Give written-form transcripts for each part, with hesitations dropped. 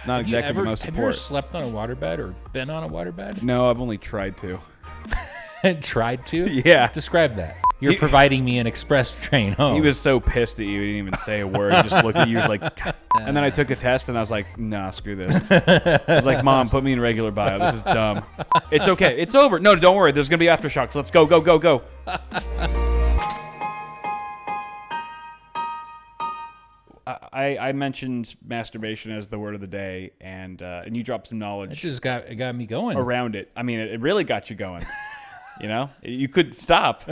not exactly the most Have you ever support. slept on a waterbed or been on a waterbed? No, I've only tried to. Tried to? Yeah. Describe that. You're providing me an express train home. He was so pissed at you, he didn't even say a word. He just looked at you, he was like, and then I took a test, and I was like, nah, screw this. I was like, Mom, put me in regular bio. This is dumb. It's okay. It's over. No, don't worry. There's going to be aftershocks. Let's go, go, go, go. I mentioned masturbation as the word of the day, and you dropped some It knowledge just got me going. around it. I mean, it really got you going. You know, you couldn't stop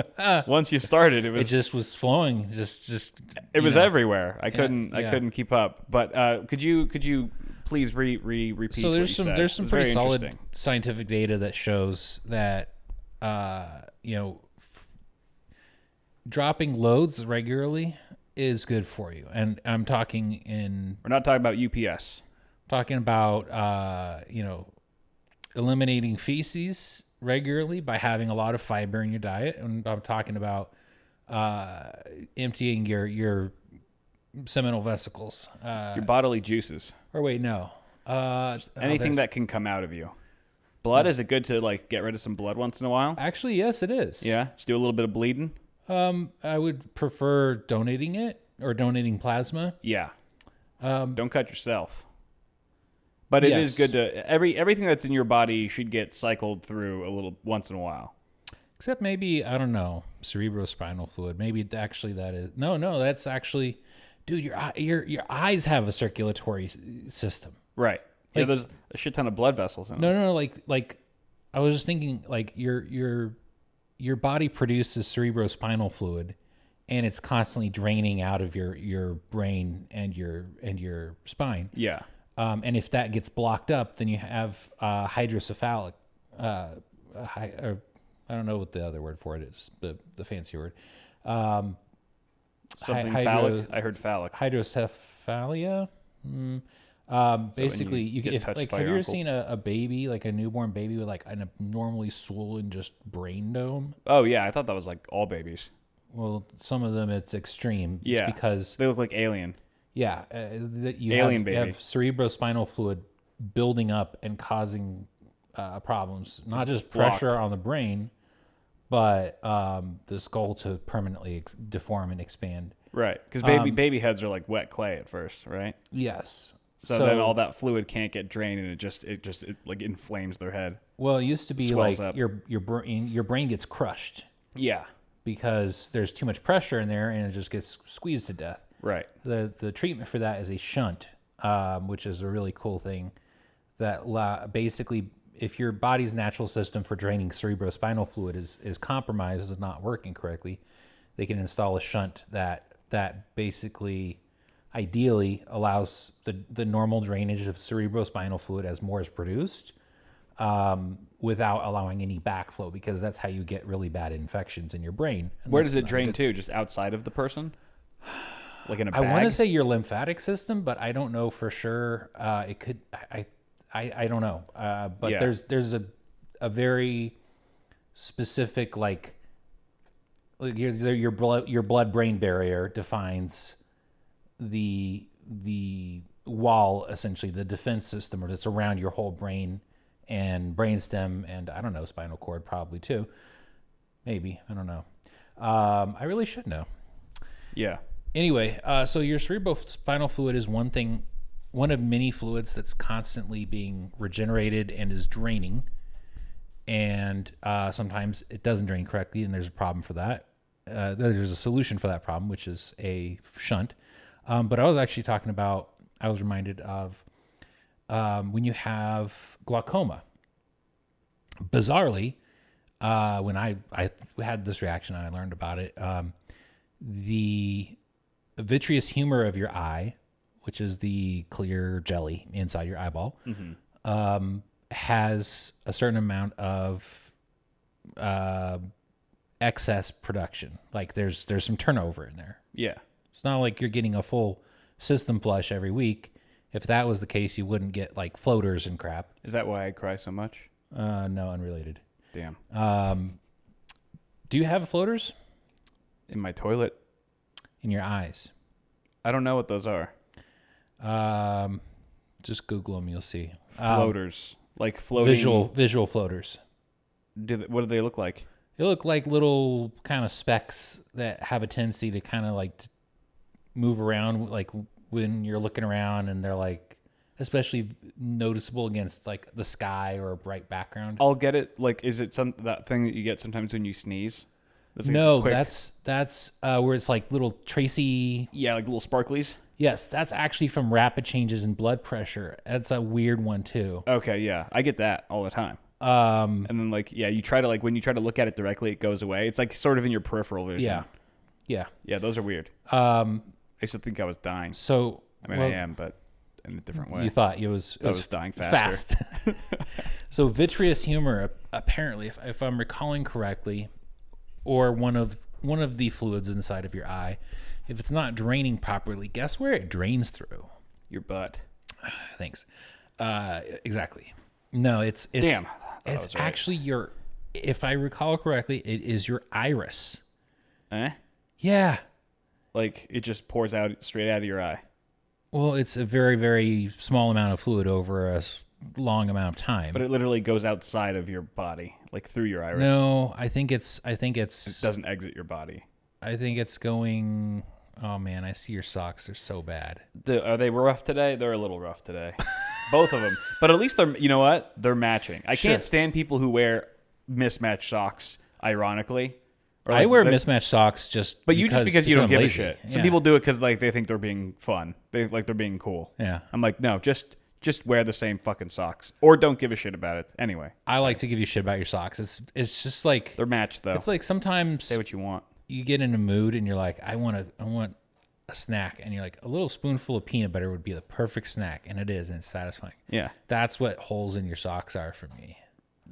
once you started. It It just was flowing. it was everywhere. I couldn't yeah. keep up. But could you please repeat? So there's what you said? there's some It was very pretty solid interesting. scientific data that shows that dropping loads regularly is good for you. And I'm talking We're not talking about UPS. eliminating feces regularly by having a lot of fiber in your diet. And I'm talking about emptying your seminal vesicles. Your bodily juices. Or wait, no. Anything that can come out of you. Blood, is it good to like get rid of some blood once in a while? Actually, yes, it is. Yeah, just do a little bit of bleeding. I would prefer donating it or donating plasma. Yeah. Don't cut yourself. But it is Yes. good to everything that's in your body should get cycled through a little once in a while. Except maybe, I don't know, cerebrospinal fluid. Maybe actually that is no. That's actually, dude. Your eyes have a circulatory system. Right. Like- there's a shit ton of blood vessels in them. No. Like I was just thinking, like your body produces cerebrospinal fluid, and it's constantly draining out of your brain and your spine. Yeah. And if that gets blocked up, then you have hydrocephalic. I don't know what the other word for it is. The fancy word. Something hydro- phallic. I heard phallic. Hydrocephalia. Basically, you get if touched like by have you your ever uncle. seen a baby, like a newborn baby with like an abnormally swollen just brain dome? Oh yeah, I thought that was like all babies. Well, some of them it's extreme. Yeah. It's because They look like alien. yeah, that you Alien have baby. cerebrospinal fluid building up and causing problems, not just blocked. pressure on the brain, but the skull to permanently deform and expand. Right. Because baby heads are like wet clay at first, right? Yes. So then all that fluid can't get drained, and it like inflames their head. Well, it used to be swells like up. your brain gets crushed Yeah. because there's too much pressure in there and it just gets squeezed to death. Right. The treatment for that is a shunt, which is a really cool thing. That basically, if your body's natural system for draining cerebrospinal fluid is compromised, is not working correctly, they can install a shunt that basically, ideally, allows the normal drainage of cerebrospinal fluid as more is produced, without allowing any backflow, because that's how you get really bad infections in your brain. And Where that's does it not drain good. to? Just outside of the person? Like in a I bag? want to say your lymphatic system, but I don't know for sure. It could. I don't know. But Yeah. there's a very specific like your blood brain barrier defines the wall, essentially the defense system that's around your whole brain and brainstem, and I don't know, spinal cord probably too. Maybe, I don't know. I really should know. Yeah. Anyway, so your cerebrospinal fluid is one of many fluids that's constantly being regenerated and is draining. And sometimes it doesn't drain correctly, and there's a problem for that. There's a solution for that problem, which is a shunt. But I was reminded of when you have glaucoma. Bizarrely, when I had this reaction and I learned about it, the vitreous humor of your eye, which is the clear jelly inside your eyeball, has a certain amount of excess production. Like there's some turnover in there. Yeah. It's not like you're getting a full system flush every week. If that was the case, you wouldn't get like floaters and crap. Is that why I cry so much? No, unrelated. Damn. Do you have floaters In my toilet? in your eyes? I don't know what those are. Just Google them, you'll see. Floaters, like floating. Visual floaters. What do they look like? They look like little kind of specks that have a tendency to kind of like move around, like when you're looking around, and they're like especially noticeable against like the sky or a bright background. I'll get it. Like, is it that thing that you get sometimes when you sneeze? No, that's where it's like little tracy. Yeah, like little sparklies. Yes, that's actually from rapid changes in blood pressure. That's a weird one too. Okay, yeah, I get that all the time. And then like, yeah, you try to like when you try to look at it directly, it goes away. It's like sort of in your peripheral vision. Yeah. Those are weird. I used to think I was dying. So I mean, I am, but in a different way. You thought it was dying faster. Fast. So vitreous humor, apparently, if I'm recalling correctly, or one of the fluids inside of your eye, if it's not draining properly, guess where it drains through? Your butt. Thanks. Exactly. No, it's damn. It's actually your. If I recall correctly, it is your iris. Yeah. Like it just pours out straight out of your eye. Well, it's a very, very small amount of fluid over a long amount of time. But it literally goes outside of your body, like through your iris. No, I think it's. It doesn't exit your body. I think it's going. Oh man, I see your socks. They're so bad. Are they rough today? They're a little rough today. Both of them. But at least they're. You know what? They're matching. I can't stand people who wear mismatched socks. Ironically. Or like, I wear mismatched socks just. But because you don't give a shit. Some people do it because like they think they're being fun. They're being cool. Yeah. I'm like, no, just wear the same fucking socks, or don't give a shit about it. Anyway. I like to give you shit about your socks. It's just like they're matched though. It's like sometimes say what you want. You get in a mood and you're like, I want a snack, and you're like, a little spoonful of peanut butter would be the perfect snack, and it is, and it's satisfying. Yeah. That's what holes in your socks are for me.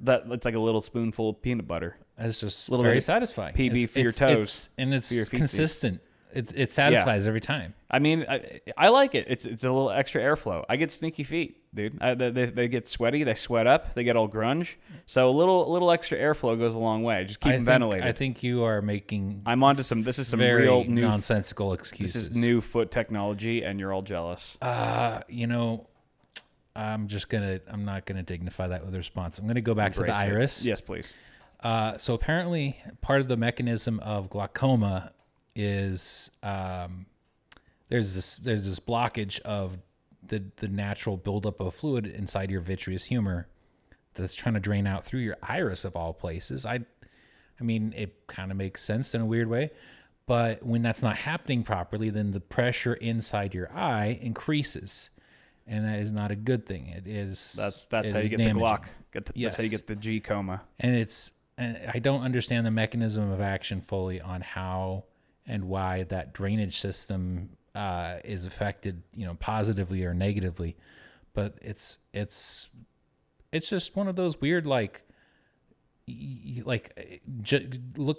It's like a little spoonful of peanut butter. It's just very satisfying. PB for your toes. It's consistent. It satisfies every time. I mean, I like it. It's a little extra airflow. I get sneaky feet, dude. They get sweaty. They sweat up. They get all grunge. So a little extra airflow goes a long way. Just keep them ventilated. I think you are making. I'm onto some. This is some very real new nonsensical excuses. This is new foot technology, and you're all jealous. I'm not gonna dignify that with a response. I'm gonna go back to the iris. Yes, please. So apparently, part of the mechanism of glaucoma is there's this blockage of the natural buildup of fluid inside your vitreous humor that's trying to drain out through your iris of all places. I mean, it kind of makes sense in a weird way, but when that's not happening properly, then the pressure inside your eye increases, and that is not a good thing. It is. That's how you get damaging. The Glock. That's how you get the G coma. And I don't understand the mechanism of action fully on how and why that drainage system is affected, positively or negatively. But it's just one of those weird, look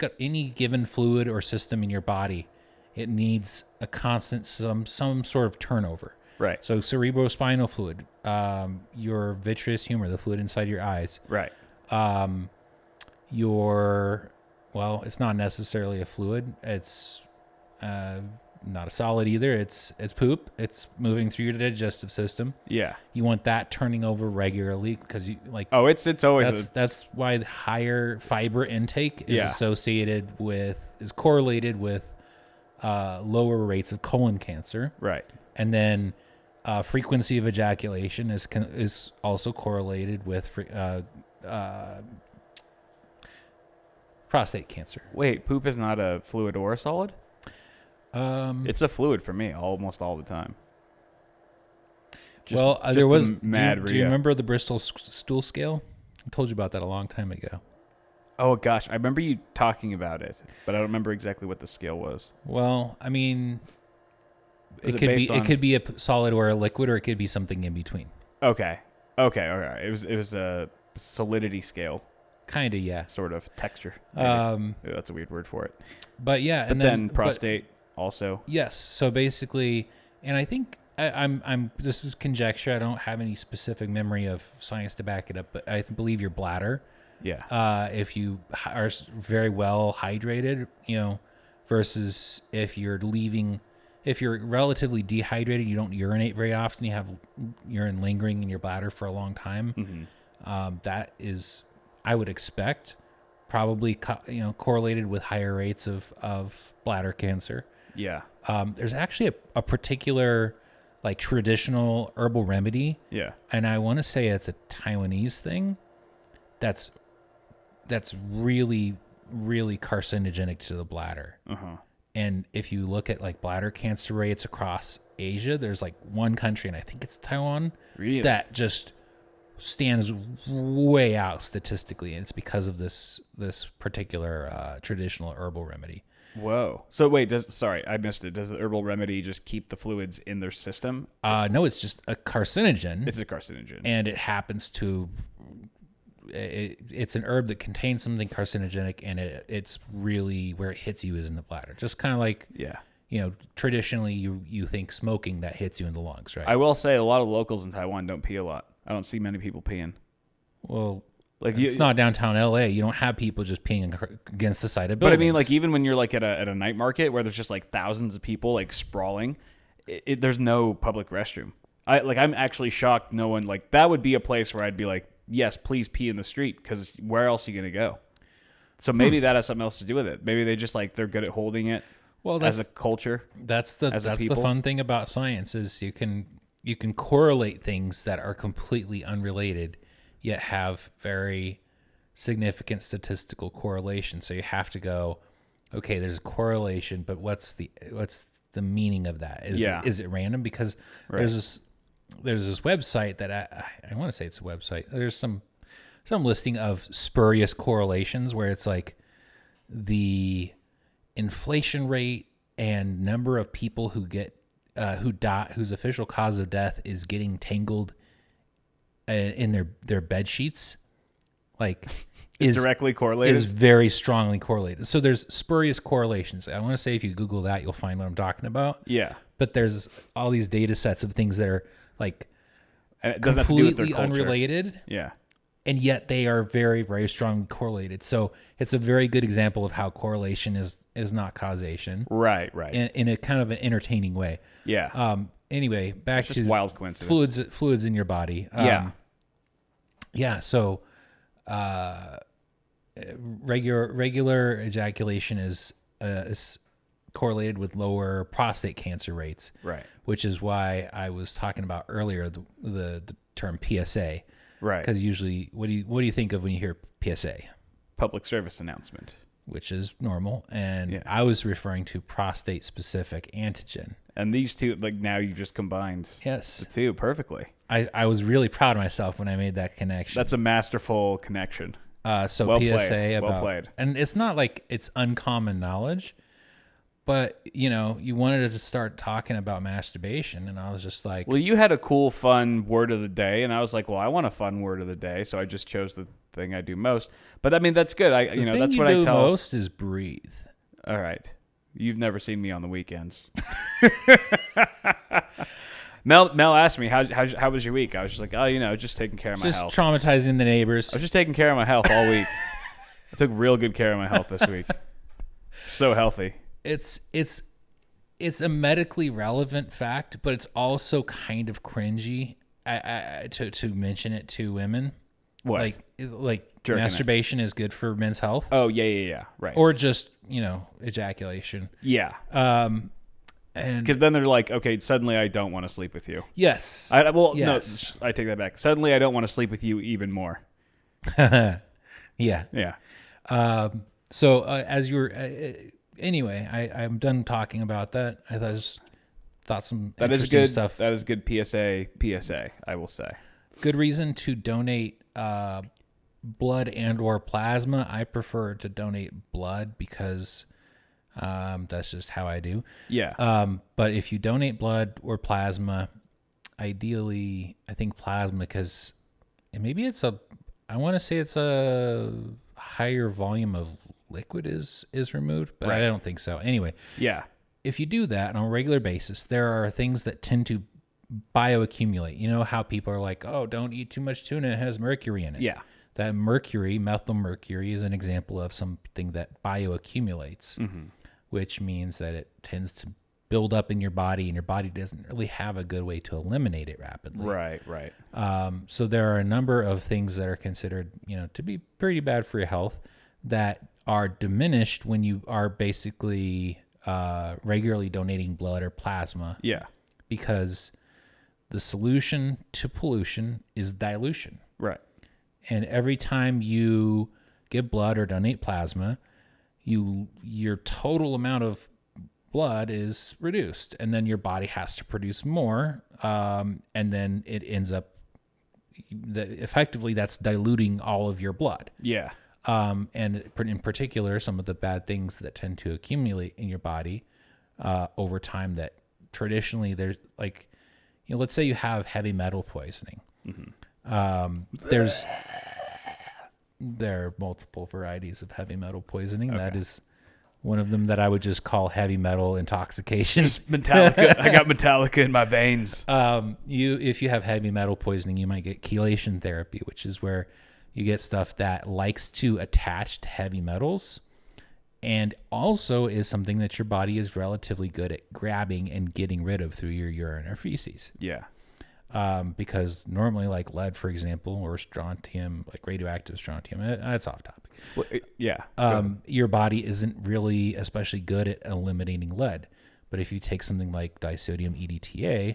at any given fluid or system in your body. It needs a constant, some sort of turnover. Right. So cerebrospinal fluid, your vitreous humor, the fluid inside your eyes. Right. It's not necessarily a fluid. It's not a solid either. It's poop. It's moving through your digestive system. Yeah. You want that turning over regularly because you like. Oh, it's always. That's why the higher fiber intake is correlated with lower rates of colon cancer. Right. And then frequency of ejaculation is also correlated with prostate cancer. Wait, poop is not a fluid or a solid? It's a fluid for me almost all the time. There was. Do you remember the Bristol stool scale? I told you about that a long time ago. Oh gosh, I remember you talking about it, but I don't remember exactly what the scale was. Well, I mean, it could be a solid or a liquid, or it could be something in between. Okay, all right. It was a solidity scale. Kind of, yeah. Sort of texture. That's a weird word for it. But yeah, and then prostate also. Yes. So basically, and I think I'm. This is conjecture. I don't have any specific memory of science to back it up, but I believe your bladder. Yeah. If you are very well hydrated, versus if you're leaving if you're relatively dehydrated, you don't urinate very often, you have urine lingering in your bladder for a long time, that is, I would expect, probably correlated with higher rates of bladder cancer. Yeah. There's actually a particular like traditional herbal remedy. Yeah. And I want to say it's a Taiwanese thing that's really, really carcinogenic to the bladder. And if you look at like bladder cancer rates across Asia, there's like one country, and I think it's Taiwan, that just stands way out statistically, and it's because of this particular traditional herbal remedy. Whoa. So wait, sorry, I missed it. Does the herbal remedy just keep the fluids in their system? No, it's just a carcinogen. It's a carcinogen. And it happens to... It's an herb that contains something carcinogenic, and it's really where it hits you is in the bladder. Just kind of like, traditionally you think smoking, that hits you in the lungs, right? I will say a lot of locals in Taiwan don't pee a lot. I don't see many people peeing. Well, like it's not downtown LA. You don't have people just peeing against the side of buildings. But I mean, like even when you're like at a night market where there's just like thousands of people like sprawling, there's no public restroom. I'm actually shocked no one, like that would be a place where I'd be like, yes, please pee in the street, because where else are you going to go? So maybe that has something else to do with it. Maybe they just like, they're good at holding it as a culture. That's the fun thing about science is you can correlate things that are completely unrelated, yet have very significant statistical correlation. So you have to go, okay, there's a correlation, but what's the meaning of that? Is it random? Because there's this website that I want to say it's a website. There's some listing of spurious correlations where it's like the inflation rate and number of people who get who die, whose official cause of death is getting tangled in their bed sheets, like is directly correlated. Is very strongly correlated. So there's spurious correlations. I want to say if you Google that, you'll find what I'm talking about. Yeah. But there's all these data sets of things that are like and it doesn't completely have to do with their culture. Unrelated. Yeah. And yet they are very, very strongly correlated. So it's a very good example of how correlation is not causation. Right. In a kind of an entertaining way. Yeah. Anyway, back to wild coincidence. Fluids in your body. Yeah. So regular ejaculation is correlated with lower prostate cancer rates. Right. Which is why I was talking about earlier the term PSA. Right. Because usually, what do you think of when you hear PSA? Public service announcement. Which is normal. And I was referring to prostate-specific antigen. And these two, like now you've just combined the two perfectly. I was really proud of myself when I made that connection. That's a masterful connection. So well PSA played. about... Well played. And it's not like it's uncommon knowledge, but, you wanted to start talking about masturbation, and I was just like... Well, you had a cool, fun word of the day, and I was like, well, I want a fun word of the day, so I just chose the thing I do most. But, I mean, that's good. That's what I tell... The most is breathe. All right. You've never seen me on the weekends. Mel asked me, how was your week? I was just like, just taking care of my health. Just traumatizing the neighbors. I was just taking care of my health all week. I took real good care of my health this week. So healthy. It's a medically relevant fact, but it's also kind of cringy to mention it to women. What? Like masturbation is good for men's health. Oh, yeah. Right. Or just, ejaculation. Yeah. And because then they're like, okay, suddenly I don't want to sleep with you. Yes. No, I take that back. Suddenly I don't want to sleep with you even more. Yeah. Yeah. So as you were... Anyway, I'm done talking about that. I thought some interesting stuff. That is good PSA, I will say. Good reason to donate blood and or plasma. I prefer to donate blood because that's just how I do. Yeah. But if you donate blood or plasma, ideally, I think plasma because maybe I want to say it's a higher volume of liquid is removed, but I don't think so. Anyway, if you do that on a regular basis, there are things that tend to bioaccumulate. You know how people are like, oh, don't eat too much tuna, it has mercury in it. Yeah. That mercury, methyl mercury, is an example of something that bioaccumulates, which means that it tends to build up in your body, and your body doesn't really have a good way to eliminate it rapidly. Right. So there are a number of things that are considered, to be pretty bad for your health that are diminished when you are basically regularly donating blood or plasma. Yeah. Because the solution to pollution is dilution. Right. And every time you give blood or donate plasma, your total amount of blood is reduced, and then your body has to produce more, and then it ends up effectively that's diluting all of your blood. Yeah. And in particular, some of the bad things that tend to accumulate in your body over time that traditionally there's like, let's say you have heavy metal poisoning. There are multiple varieties of heavy metal poisoning. Okay. That is one of them that I would just call heavy metal intoxication. Just Metallica. I got Metallica in my veins. If you have heavy metal poisoning, you might get chelation therapy, which is where you get stuff that likes to attach to heavy metals and also is something that your body is relatively good at grabbing and getting rid of through your urine or feces. Yeah. Because normally, like lead, for example, or strontium, like radioactive strontium, that's off topic. Well, yeah. Your body isn't really especially good at eliminating lead. But if you take something like disodium EDTA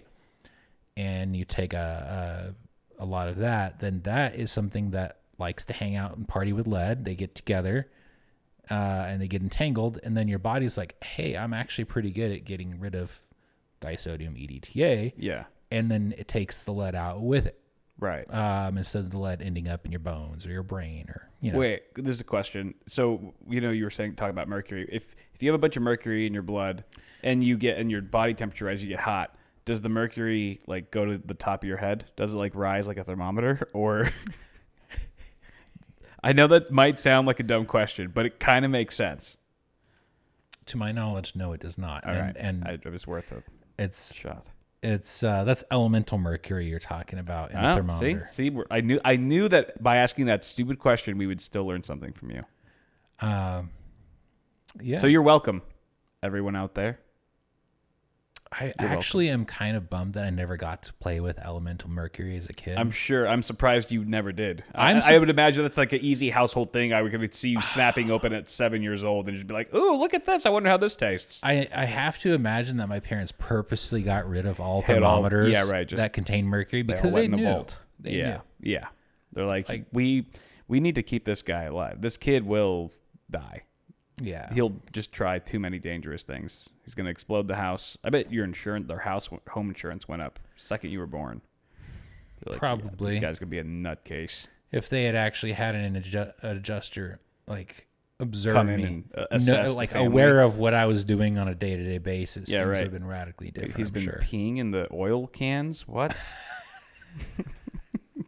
and you take a lot of that, then that is something that likes to hang out and party with lead. They get together and they get entangled. And then your body's like, hey, I'm actually pretty good at getting rid of disodium EDTA. Yeah. And then it takes the lead out with it. Right. Instead of the lead ending up in your bones or your brain or, Wait, there's a question. So, you were talking about mercury. If you have a bunch of mercury in your blood and your body temperature as you get hot, does the mercury like go to the top of your head? Does it like rise like a thermometer? Or I know that might sound like a dumb question, but it kind of makes sense. To my knowledge, no, it does not. All right. It was worth a shot. It's that's elemental mercury you're talking about in the thermometer. See, I knew that by asking that stupid question, we would still learn something from you. Yeah. So you're welcome, everyone out there. I actually am kind of bummed that I never got to play with elemental mercury as a kid. I'm surprised you never did. I would imagine that's like an easy household thing. I would see you snapping open at 7 years old and just be like, "Oh, look at this! I wonder how this tastes." I have to imagine that my parents purposely got rid of all thermometers that contain mercury because they knew. They knew. Yeah. They're like, we need to keep this guy alive. This kid will die. Yeah. He'll just try too many dangerous things. He's going to explode the house. I bet your home insurance went up the second you were born. Like, probably. This guy's going to be a nutcase. If they had actually had an adjuster, like, observe me, aware of what I was doing on a day-to-day basis, things would have been radically different. He's been peeing in the oil cans? What?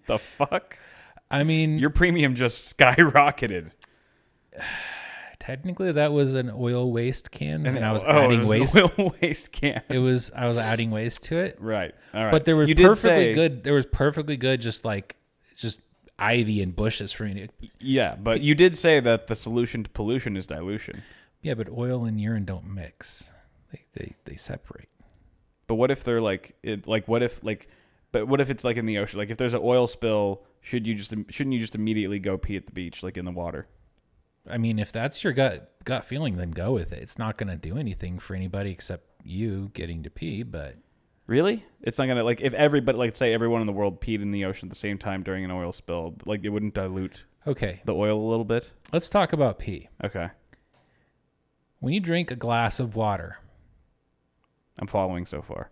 The fuck? I mean... Your premium just skyrocketed. Technically, that was an oil waste can, and I was adding waste. An oil waste can. I was adding waste to it. Right. All right. But there was perfectly good. There was perfectly good, just ivy and bushes for me. Yeah, but you did say that the solution to pollution is dilution. Yeah, but oil and urine don't mix; they separate. But what if they're what if it's like in the ocean? Like if there's an oil spill, shouldn't you just immediately go pee at the beach, like in the water? I mean, if that's your gut feeling, then go with it. It's not going to do anything for anybody except you getting to pee, but... Really? It's not going to, let's say everyone in the world peed in the ocean at the same time during an oil spill. Like, it wouldn't dilute the oil a little bit? Let's talk about pee. Okay. When you drink a glass of water... I'm following so far.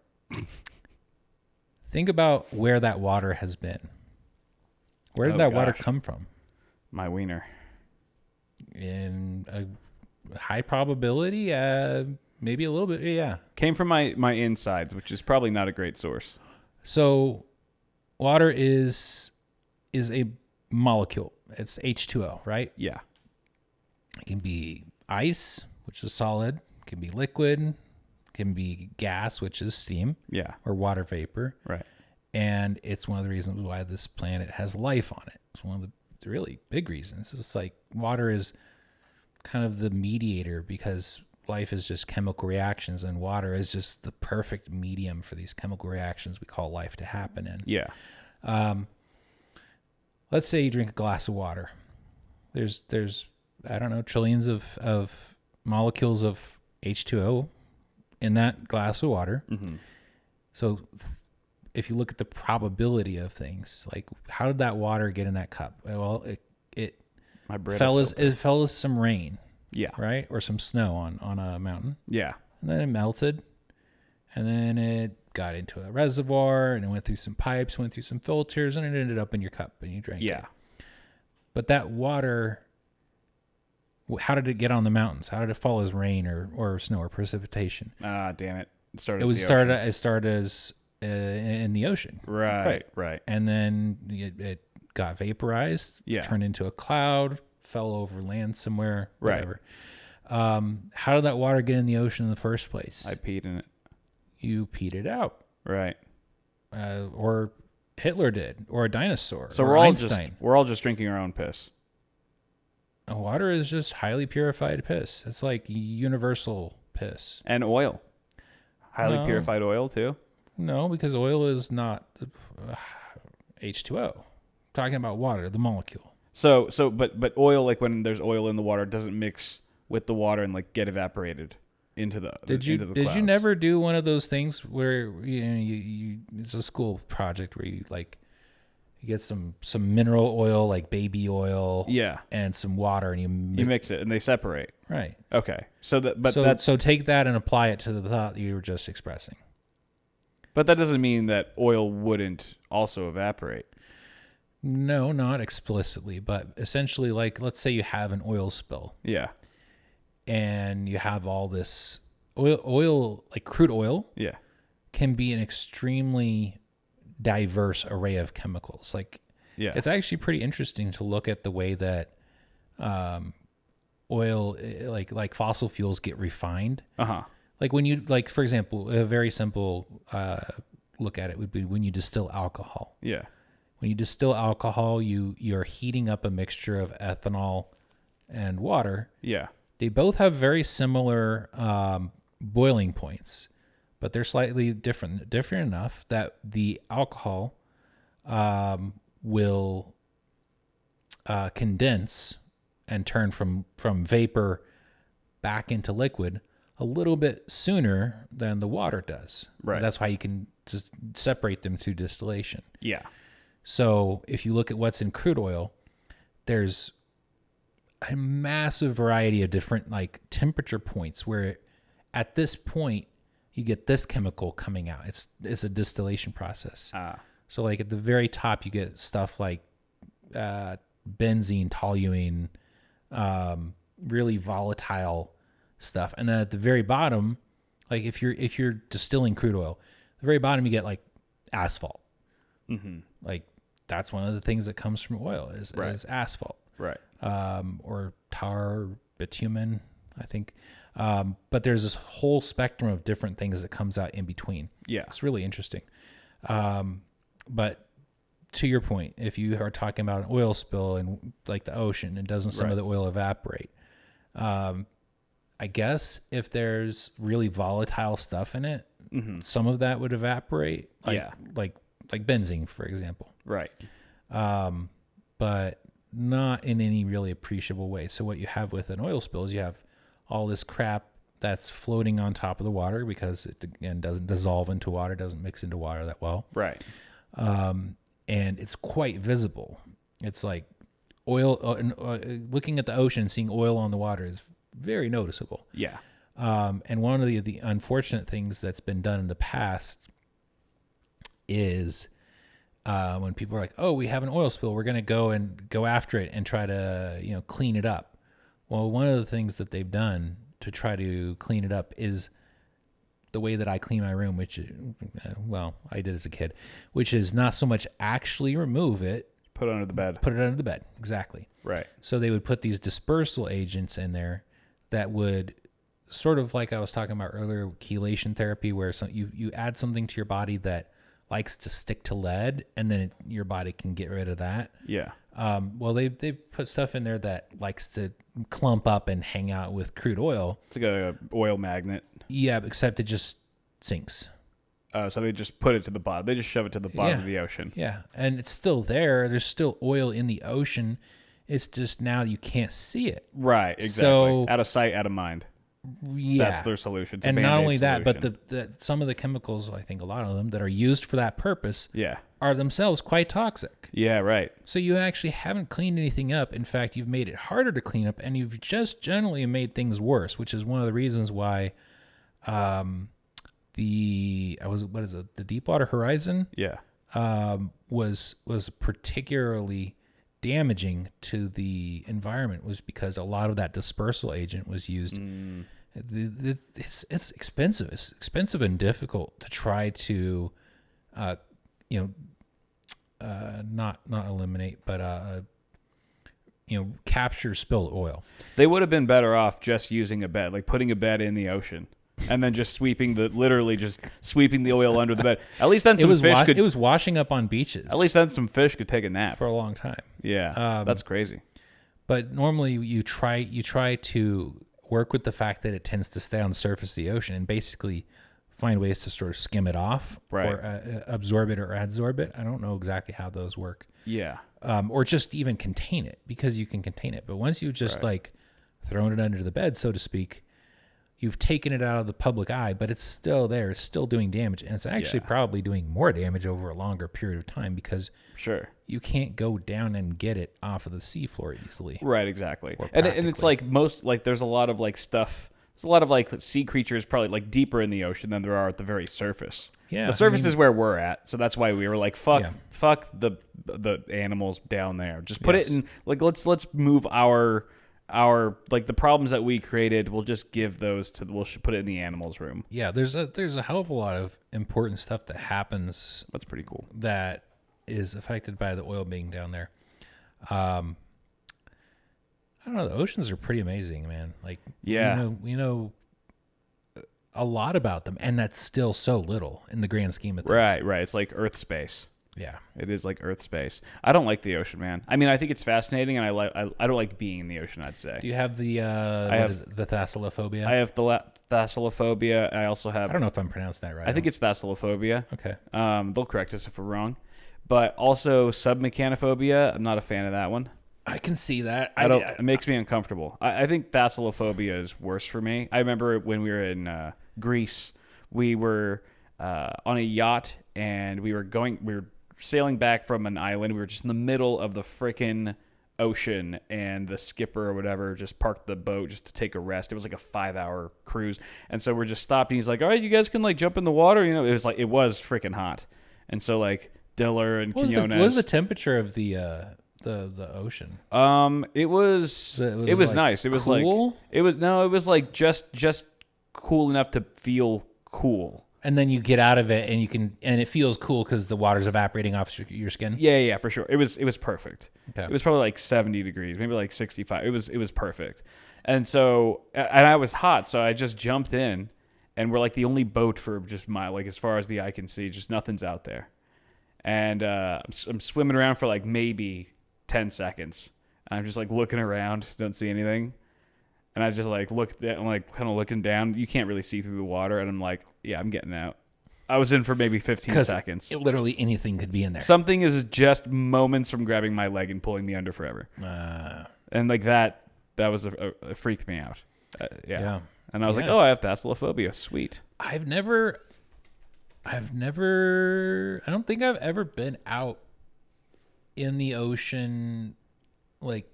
Think about where that water has been. Where did that water come from? My wiener. In a high probability, maybe a little bit, yeah. Came from my insides, which is probably not a great source. So, water is a molecule. It's H2O, right? Yeah. It can be ice, which is solid. It can be liquid. It can be gas, which is steam. Yeah. Or water vapor. Right. And it's one of the reasons why this planet has life on it. It's one of the really big reasons. It's like water is kind of the mediator because life is just chemical reactions, and water is just the perfect medium for these chemical reactions we call life to happen in. Yeah. Let's say you drink a glass of water. There's I don't know, trillions of molecules of H2O in that glass of water. Mm-hmm. So if you look at the probability of things, like how did that water get in that cup? Well, it fell as some rain. Yeah. Right? Or some snow on a mountain. Yeah. And then it melted. And then it got into a reservoir and it went through some pipes, went through some filters, and it ended up in your cup and you drank it. Yeah. But that water, how did it get on the mountains? How did it fall as rain or snow or precipitation? Damn it. It started as in the ocean. Right. And then it got vaporized, turned into a cloud, fell over land somewhere, whatever. Right. How did that water get in the ocean in the first place? I peed in it. You peed it out. Right. Or Hitler did, or a dinosaur. So or Einstein. We're all just drinking our own piss. Water is just highly purified piss. It's like universal piss. And oil. Highly purified oil too? No, because oil is not H2O. I'm talking about water, the molecule. But oil, like when there's oil in the water, doesn't mix with the water and like get evaporated into the Did you never do one of those things where you it's a school project where you get some mineral oil like baby oil, and some water, and you mix it and they separate, right? Okay, so take that and apply it to the thought you were just expressing. But that doesn't mean that oil wouldn't also evaporate. No, not explicitly, but essentially, like, let's say you have an oil spill. Yeah. And you have all this oil, like crude oil. Yeah. Can be an extremely diverse array of chemicals. Like, it's actually pretty interesting to look at the way that oil, like fossil fuels, get refined. Like when you, like, for example, a very simple look at it would be when you distill alcohol. Yeah. When you distill alcohol, you're heating up a mixture of ethanol and water. Yeah. They both have very similar boiling points, but they're slightly different enough that the alcohol will condense and turn from vapor back into liquid a little bit sooner than the water does. Right. That's why you can just separate them through distillation. Yeah. So if you look at what's in crude oil, there's a massive variety of different like temperature points where at this point you get this chemical coming out. It's a distillation process. So like at the very top you get stuff like benzene, toluene, really volatile stuff. And then at the very bottom, like if you're distilling crude oil, at the very bottom you get like asphalt. Mm-hmm. Like that's one of the things that comes from oil is asphalt. Right. Or tar, bitumen, I think. But there's this whole spectrum of different things that comes out in between. Yeah. It's really interesting. But to your point, if you are talking about an oil spill in like the ocean and doesn't some of the oil evaporate? I guess if there's really volatile stuff in it, some of that would evaporate. Like benzene, for example. Right. But not in any really appreciable way. So what you have with an oil spill is you have all this crap that's floating on top of the water because it, again, doesn't dissolve into water, doesn't mix into water that well. Right. And it's quite visible. It's like oil, looking at the ocean, seeing oil on the water is very noticeable. Yeah. And one of the unfortunate things that's been done in the past is when people are like, oh, we have an oil spill, we're going to go after it and try to, clean it up. Well, one of the things that they've done to try to clean it up is the way that I clean my room, which, I did as a kid, which is not so much actually remove it. Put it under the bed. Put it under the bed. Exactly. Right. So they would put these dispersal agents in there that would sort of like I was talking about earlier, chelation therapy, where you add something to your body that likes to stick to lead, and then your body can get rid of that. Yeah. Well, they put stuff in there that likes to clump up and hang out with crude oil. It's like a oil magnet. Yeah, except it just sinks. So they just put it to the bottom. They just shove it to the bottom of the ocean. Yeah, and it's still there. There's still oil in the ocean. It's just now you can't see it. Right, exactly. So, out of sight, out of mind. Yeah. That's their solution. It's and a not Band-Aid only that, solution. but some of the chemicals, I think a lot of them, that are used for that purpose Yeah. are themselves quite toxic. Yeah, right. So you actually haven't cleaned anything up. In fact, you've made it harder to clean up, and you've just generally made things worse, which is one of the reasons why the Deepwater Horizon Yeah. was particularly damaging to the environment, was because a lot of that dispersal agent was used. It's expensive. It's expensive and difficult to try to, not eliminate, but capture spilled oil. They would have been better off just using a bed, like putting a bed in the ocean. And then just sweeping the oil under the bed. At least then some fish could. It was washing up on beaches. At least then some fish could take a nap for a long time. Yeah, that's crazy. But normally you try to work with the fact that it tends to stay on the surface of the ocean and basically find ways to sort of skim it off, right, or absorb it or adsorb it. I don't know exactly how those work. Yeah. Or just even contain it, because you can contain it. But once you just like thrown it under the bed, so to speak, you've taken it out of the public eye, but it's still there. It's still doing damage. And it's actually probably doing more damage over a longer period of time, because you can't go down and get it off of the seafloor easily. Right, exactly. And it's like there's a lot of like stuff. There's a lot of like sea creatures probably like deeper in the ocean than there are at the very surface. Yeah. The surface is where we're at. So that's why we were like, fuck the animals down there. Just put it in, like, let's move our like the problems that we created, we'll just give those to, we'll put it in the animals room. Yeah, there's a hell of a lot of important stuff that happens. That's pretty cool. That is affected by the oil being down there. I don't know, the oceans are pretty amazing, man. Like, we know a lot about them, and that's still so little in the grand scheme of things. Right. It's like Earth space. Yeah, it is like Earth space. I don't like the ocean, man. I mean, I think it's fascinating, and I don't like being in the ocean, I'd say. Do you have the the Thalassophobia? I have the Thalassophobia. I also have. I don't know if I'm pronouncing that right. I think it's Thalassophobia. Okay. They'll correct us if we're wrong, but also submechanophobia. I'm not a fan of that one. I can see that. It makes me uncomfortable. I think Thalassophobia is worse for me. I remember when we were in Greece, we were on a yacht, and we were sailing back from an island. We were just in the middle of the frickin' ocean, and the skipper or whatever just parked the boat just to take a rest. It was like a 5-hour cruise, and so we're just stopping. He's like, "All right, you guys can like jump in the water." It was freaking hot, and so like Diller and Quinones. What was the temperature of the ocean? It was like nice. It was cool? like it was like just cool enough to feel cool. And then you get out of it, and it feels cool because the water's evaporating off your skin. Yeah, for sure. It was perfect. Okay. It was probably like 70 degrees, maybe like 65. It was perfect. And so, and I was hot, so I just jumped in, and we're like the only boat for just like as far as the eye can see, just nothing's out there. And I'm swimming around for like maybe 10 seconds. And I'm just like looking around, don't see anything. And I just like I'm like kind of looking down. You can't really see through the water. And I'm like, yeah, I'm getting out. I was in for maybe 15 seconds. Literally anything could be in there. Something is just moments from grabbing my leg and pulling me under forever. And like that was it freaked me out. Yeah. And I was like, oh, I have Thalassophobia. Sweet. I don't think I've ever been out in the ocean, like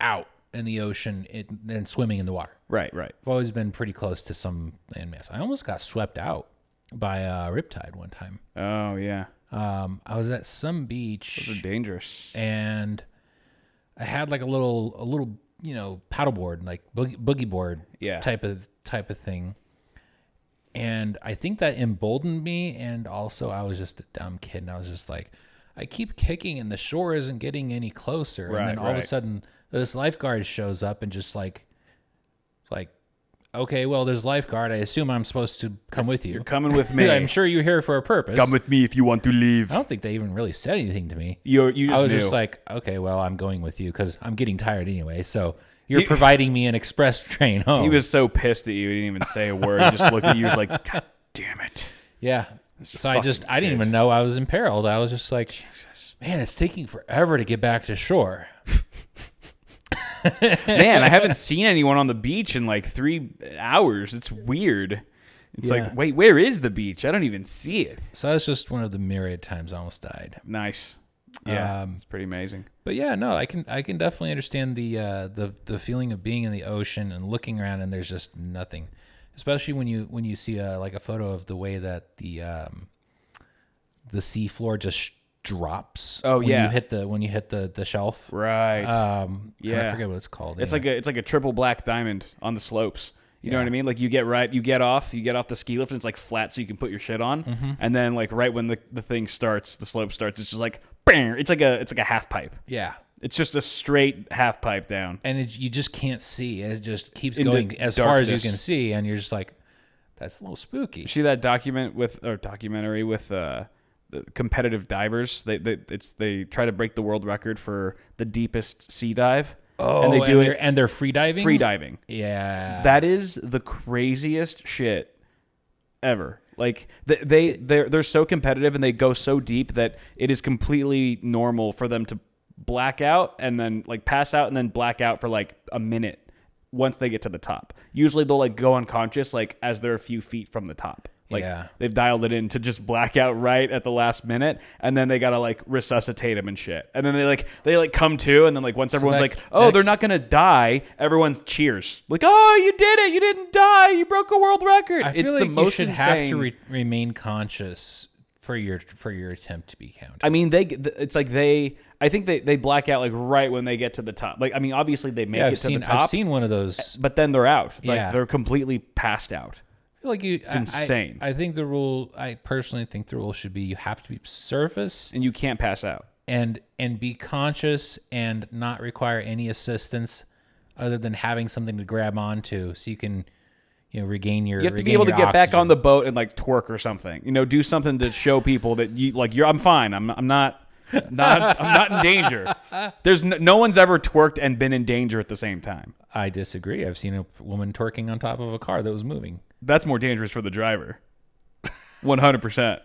out in the ocean and swimming in the water. Right. I've always been pretty close to some landmass. I almost got swept out by a riptide one time. Oh, yeah. I was at some beach. Those are dangerous. And I had like a little paddleboard, like boogie board type of thing. And I think that emboldened me, and also I was just a dumb kid, and I was just like, I keep kicking and the shore isn't getting any closer. And then all of a sudden this lifeguard shows up and just like okay, well, there's lifeguard. I assume I'm supposed to come with you. You're coming with me. I'm sure you're here for a purpose. Come with me if you want to leave. I don't think they even really said anything to me. You just I was knew. just like, okay, well, I'm going with you because I'm getting tired anyway. So you're providing me an express train home. He was so pissed at you. He didn't even say a word. He just looked at you. He was like, God damn it. Yeah. So I didn't even know I was imperiled. I was just like, Jesus. Man, it's taking forever to get back to shore. Man, I haven't seen anyone on the beach in like 3 hours. It's weird. It's like, wait, where is the beach? I don't even see it. So that's just one of the myriad times I almost died. Nice. Yeah, it's pretty amazing. But yeah, no, I can definitely understand the feeling of being in the ocean and looking around and there's just nothing. Especially when you see like a photo of the way that the sea floor just drops. Oh, when yeah. when you hit the shelf. Right. Yeah. I forget what it's called. It's like a triple black diamond on the slopes. You know what I mean? Like you get off the ski lift and it's like flat so you can put your shit on. Mm-hmm. And then like right when the thing starts, the slope starts, it's just like bang, it's like a half pipe. Yeah. It's just a straight half pipe down. And you just can't see. It just keeps going as far as you can see and you're just like, that's a little spooky. See that documentary with the competitive divers? They try to break the world record for the deepest sea dive. Oh, and they do it, and they're free diving? Free diving. Yeah. That is the craziest shit ever. Like they're so competitive and they go so deep that it is completely normal for them to black out and then like pass out and then black out for like a minute once they get to the top. Usually they'll like go unconscious like as they're a few feet from the top. Like they've dialed it in to just black out right at the last minute, and then they gotta like resuscitate them and shit. And then they come to, and then like once everyone's they're not gonna die, everyone cheers like, oh, you did it, you didn't die, you broke a world record. I feel like you should have to remain conscious for your attempt to be counted. I mean, I think they black out like right when they get to the top. Like I mean, obviously they make it to the top. I've seen one of those, but then they're out. Like they're completely passed out. I feel like it's insane. I personally think the rule should be you have to be surface and you can't pass out and be conscious and not require any assistance other than having something to grab onto so you can regain your. You have to be able to get back on the boat and like twerk or something. Do something to show people that I'm fine. I'm not I'm not in danger. There's no one's ever twerked and been in danger at the same time. I disagree. I've seen a woman twerking on top of a car that was moving. That's more dangerous for the driver. 100%.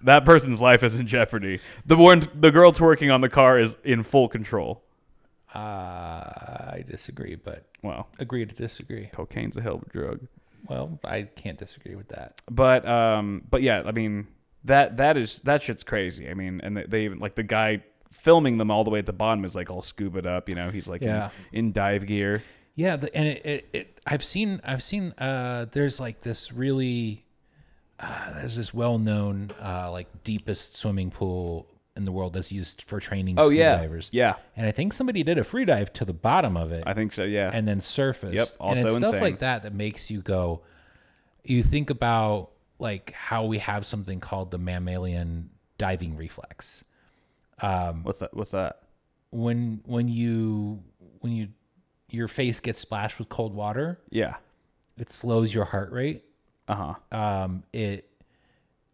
That person's life is in jeopardy. The girl twerking on the car is in full control. I disagree, but agree to disagree. Cocaine's a hell of a drug. Well, I can't disagree with that. But yeah, I mean that shit's crazy. I mean, and they even like the guy filming them all the way at the bottom is like all scuba up. He's like in dive gear. Yeah, and I've seen. There's like this really, there's this well-known like deepest swimming pool in the world that's used for training scuba divers. Yeah, and I think somebody did a free dive to the bottom of it. I think so. Yeah, and then surfaced. Yep, also and it's insane. Stuff like that makes you go. You think about like how we have something called the mammalian diving reflex. What's that? When your face gets splashed with cold water. Yeah. It slows your heart rate. It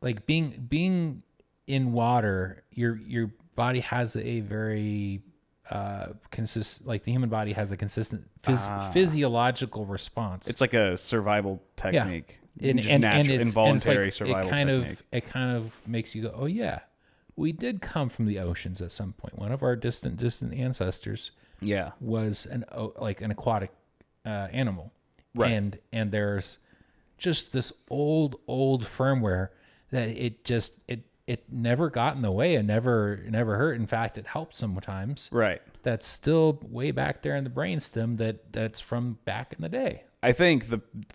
like being in water, your body has a very the human body has a consistent physiological response. It's like a survival technique. Yeah. Involuntary it's like, survival technique. It kind of makes you go, oh yeah, we did come from the oceans at some point. One of our distant ancestors was an aquatic animal. Right. And there's just this old firmware that it never got in the way and never hurt. In fact, it helped sometimes. Right. That's still way back there in the brainstem that's from back in the day. I think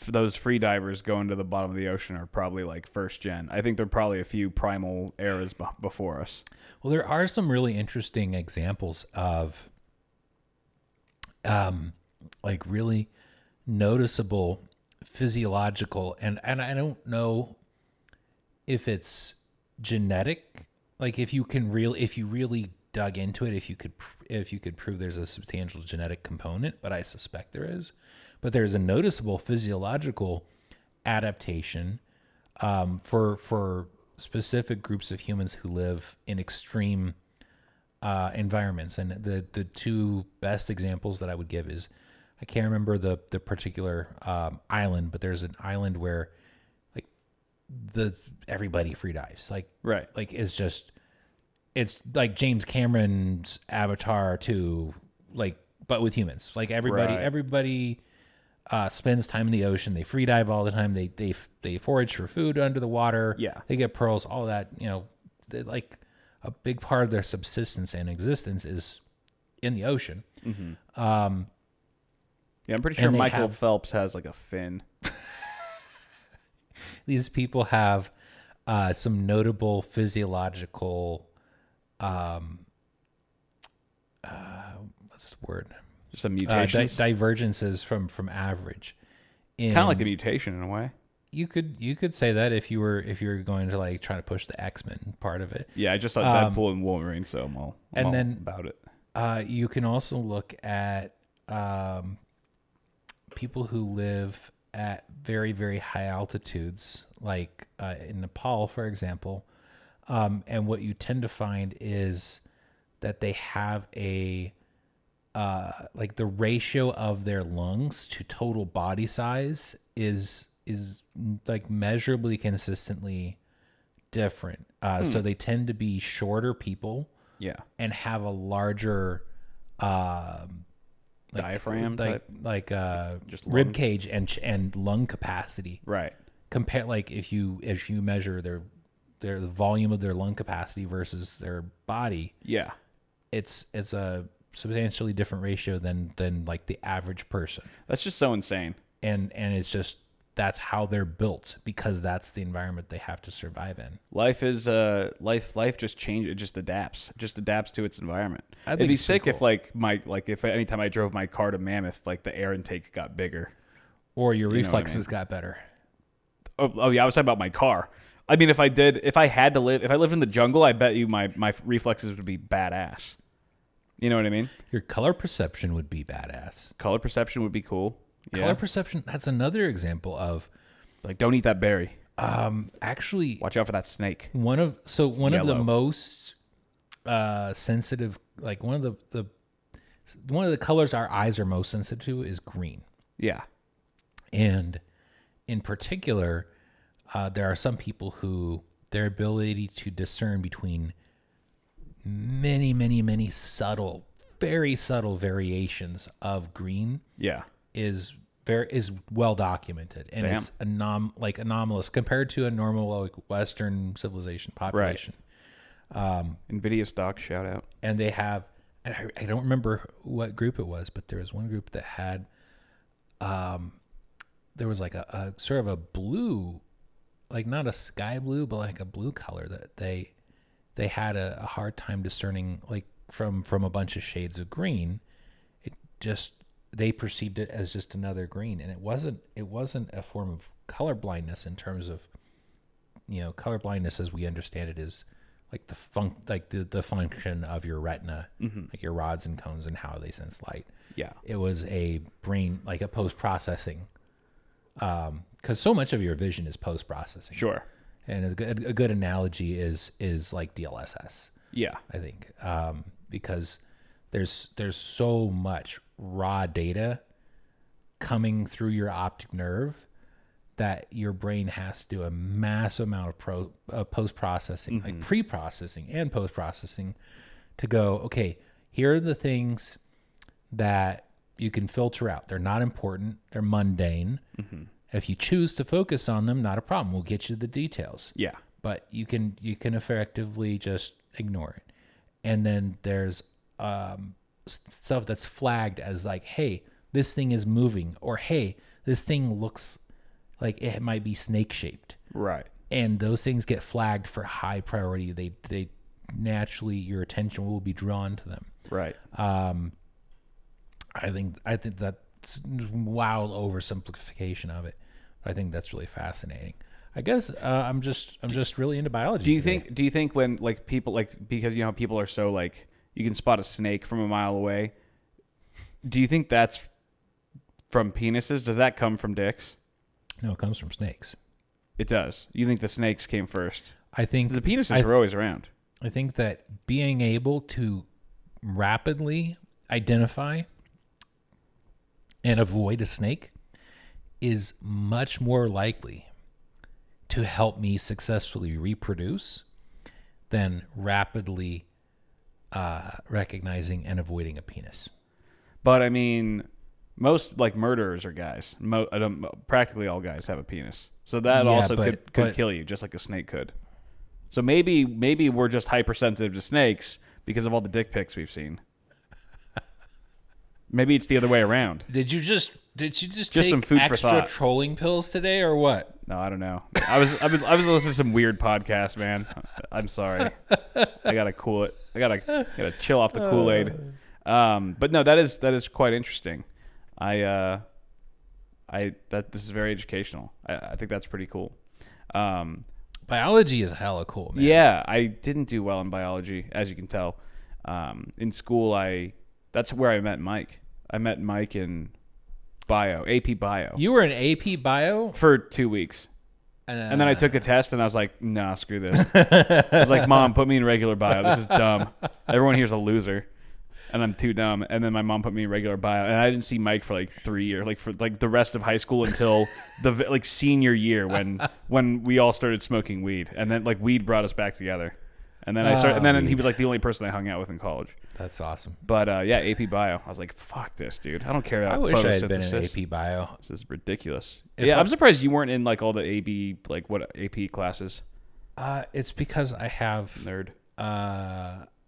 those free divers going to the bottom of the ocean are probably like first gen. I think they're probably a few primal eras before us. Well, there are some really interesting examples of like really noticeable physiological and I don't know if it's genetic, like if you really dug into it, if you could prove there's a substantial genetic component, but I suspect there is. but there's a noticeable physiological adaptation for specific groups of humans who live in extreme environments. And the two best examples that I would give is, I can't remember the particular island, but there's an island where like everybody free dives. Like it's like James Cameron's Avatar 2, like, but with humans. Like everybody spends time in the ocean. They free dive all the time. They forage for food under the water. Yeah. They get pearls, all that, like a big part of their subsistence and existence is in the ocean. Mm-hmm. Yeah, I'm pretty sure Michael Phelps has like a fin. These people have some notable physiological, what's the word? Just some mutations, divergences from average. Kind of like a mutation in a way. You could say that if you were going to like try to push the X-Men part of it. Yeah, I just saw Deadpool and Wolverine, so I'm all about it. You can also look at people who live at very, very high altitudes, like in Nepal, for example. And what you tend to find is that they have a like the ratio of their lungs to total body size is like measurably consistently different. So they tend to be shorter people, and have a larger diaphragm, like just rib cage and lung capacity. Right. Compare, like if you measure the volume of their lung capacity versus their body. Yeah. It's a substantially different ratio than like the average person. That's just so insane. And it's just, that's how they're built, because that's the environment they have to survive in. Life is life just changes. It just adapts to its environment. It'd be sick if if anytime I drove my car to Mammoth, like the air intake got bigger, or your reflexes got better. Oh yeah, I was talking about my car. I mean, if I lived in the jungle, I bet you my reflexes would be badass. You know what I mean? Your color perception would be badass. Color perception would be cool. Color perception, that's another example of, like, don't eat that berry. Actually, watch out for that snake. One of the most sensitive, like one of the colors our eyes are most sensitive to is green. Yeah. And in particular, there are some people who their ability to discern between many, many, many subtle, very subtle variations of green is well documented, and it's anomalous compared to a normal like Western civilization population. Right. Invidious Doc, shout out. And they have, and I don't remember what group it was, but there was one group that had, there was like a sort of a blue, like not a sky blue, but like a blue color that they had a hard time discerning, like from a bunch of shades of green. It just, they perceived it as just another green, and it wasn't a form of color blindness in terms of, color blindness as we understand it is like the function of your retina, like your rods and cones and how they sense light. Yeah, it was a brain, like a post processing, because so much of your vision is post processing. Sure. And a good analogy is like DLSS. Yeah, I think because there's so much raw data coming through your optic nerve that your brain has to do a massive amount of post-processing, like pre-processing and post-processing, to go, okay, here are the things that you can filter out. They're not important. They're mundane. If you choose to focus on them, not a problem. We'll get you the details. Yeah. But you can effectively just ignore it. And then there's stuff that's flagged as like, hey, this thing is moving, or hey, this thing looks like it might be snake shaped. Right. And those things get flagged for high priority. They naturally, your attention will be drawn to them. Right. I think that's wild oversimplification of it, but I think that's really fascinating. I guess I'm just really into biology. Do you think when like people, like, because people are so like, you can spot a snake from a mile away, do you think that's From penises? Does that come from dicks? No, it comes from snakes. It does. You think the snakes came first? I think The penises were always around. I think that being able to rapidly identify and avoid a snake is much more likely to help me successfully reproduce than rapidly recognizing and avoiding a penis. But I mean, most like murderers are guys. Practically all guys have a penis, so that also could kill you, just like a snake could. So maybe we're just hypersensitive to snakes because of all the dick pics we've seen. Maybe it's the other way around. Did you just take some food for extra thought. Trolling pills today or what? No, I don't know. I was listening to some weird podcast, man. I'm sorry. I gotta cool it. I gotta chill off the Kool-Aid. But no, that is quite interesting. This is very educational. I think that's pretty cool. Biology is hella cool, man. Yeah, I didn't do well in biology, as you can tell. In school, that's where I met Mike. I met Mike in Bio, AP Bio. You were in AP Bio? For 2 weeks. And then I took a test, and I was like, nah, screw this. I was like, Mom, put me in regular Bio. This is dumb. Everyone here's a loser, and I'm too dumb. And then my mom put me in regular Bio, and I didn't see Mike for like 3 years, like for like the rest of high school until the like senior year when we all started smoking weed, and then like weed brought us back together. And then he was like the only person I hung out with in college. That's awesome. But yeah, AP Bio. I was like, fuck this, dude. I don't care about I wish I had been in photosynthesis. AP Bio. This is ridiculous. I'm surprised you weren't in like all the AB, like what AP classes. It's because I have Nerd.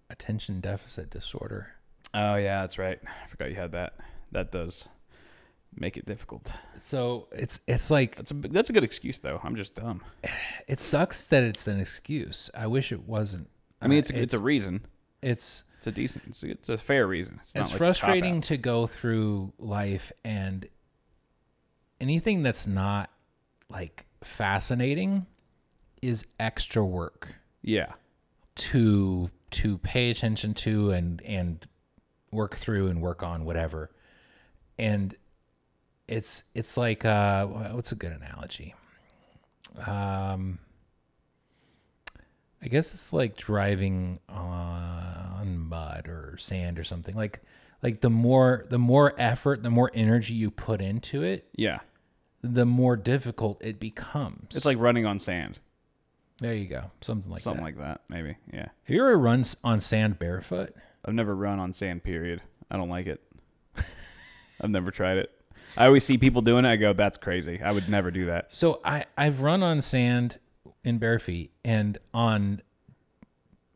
Attention deficit disorder. Oh yeah, that's right. I forgot you had that. That does make it difficult. So it's like that's a good excuse though. I'm just dumb. It sucks that it's an excuse. I wish it wasn't. I mean, it's a reason. It's a fair reason. It's not like frustrating to go through life and anything that's not like fascinating is extra work. Yeah. To pay attention to and work through and work on whatever. And it's like what's a good analogy? I guess it's like driving on mud or sand or something. Like the more effort, the more energy you put into it, yeah, the more difficult it becomes. It's like running on sand. There you go. Something like that, maybe. Yeah. Have you ever run on sand barefoot? I've never run on sand, period. I don't like it. I've never tried it. I always see people doing it. I go, that's crazy. I would never do that. So I've run on sand in bare feet, and on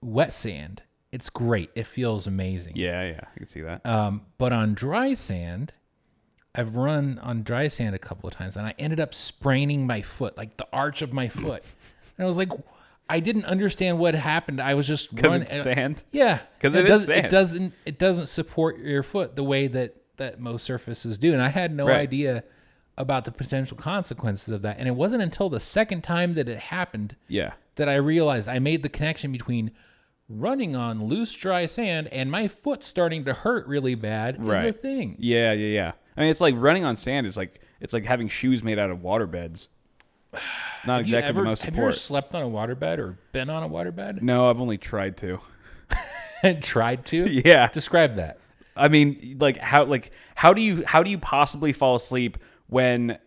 wet sand, it's great. It feels amazing. Yeah, I can see that. But on dry sand, I've run on dry sand a couple of times, and I ended up spraining my foot, like the arch of my foot. And I was like, I didn't understand what happened. I was just running. Because it's sand? Yeah. Because it is sand. It doesn't support your foot the way that most surfaces do. And I had no idea about the potential consequences of that. And it wasn't until the second time that it happened that I realized I made the connection between running on loose, dry sand and my foot starting to hurt really bad is a thing. Yeah. I mean, it's like running on sand is like, it's like having shoes made out of water beds. It's not exactly the most support. Have you ever slept on a waterbed or been on a waterbed? No, I've only tried to. Tried to? Yeah. Describe that. I mean, how do you possibly fall asleep when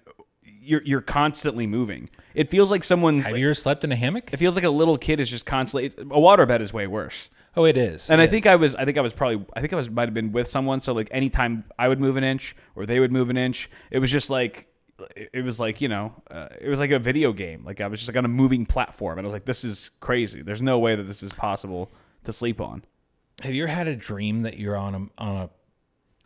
you're constantly moving? It feels like someone's. Have you ever slept in a hammock? It feels like a little kid is just constantly. A waterbed is way worse. Oh, it is. And I think I might have been with someone. So like anytime I would move an inch or they would move an inch, it was just like. It was like, it was like a video game. Like I was just like on a moving platform, and I was like, this is crazy. There's no way that this is possible to sleep on. Have you ever had a dream that you're on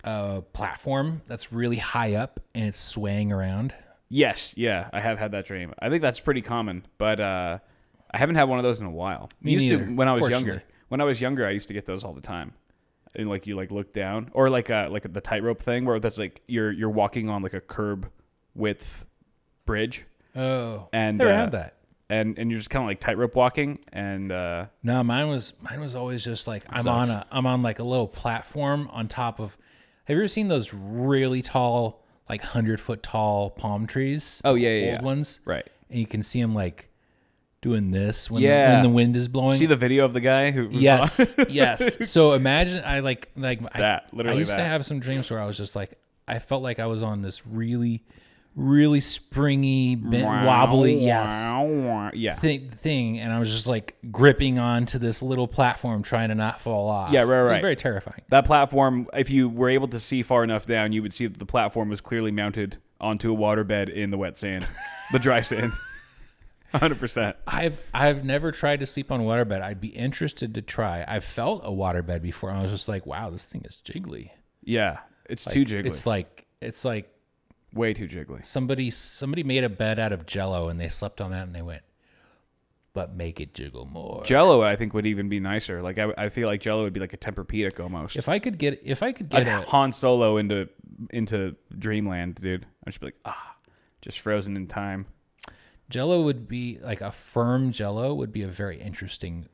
a platform that's really high up and it's swaying around? Yes, yeah, I have had that dream. I think that's pretty common, but I haven't had one of those in a while. Me neither, when I was younger. When I was younger, I used to get those all the time. And like you like look down, or like the tightrope thing where that's like you're walking on like a curb width bridge. Oh, and never had that. And you're just kind of like tightrope walking, and no, mine was always just like I'm on like a little platform on top of. Have you ever seen those really tall like 100-foot tall palm trees. Oh yeah, old ones. Right. And you can see them like doing this when Yeah. the wind is blowing. See the video of the guy who was Yes, on? yes. So imagine I literally I used that. to have some dreams where I was just like, I felt like I was on this really, really springy, wobbly, thing, and I was just like gripping onto this little platform, trying to not fall off. Yeah, right. It was very terrifying. That platform, if you were able to see far enough down, you would see that the platform was clearly mounted onto a waterbed in the wet sand, the dry sand. 100%. I've never tried to sleep on a waterbed. I'd be interested to try. I've felt a waterbed before, and I was just like, wow, this thing is jiggly. Yeah, it's too jiggly. It's like way too jiggly. Somebody made a bed out of Jello, and they slept on that, and they went, but make it jiggle more. Jello, I think, would even be nicer. Like I feel like Jello would be like a Tempur-Pedic almost. If I could get Han Solo into Dreamland, dude, I'd just be like, just frozen in time. Jello would be like a firm Jello would be a very interesting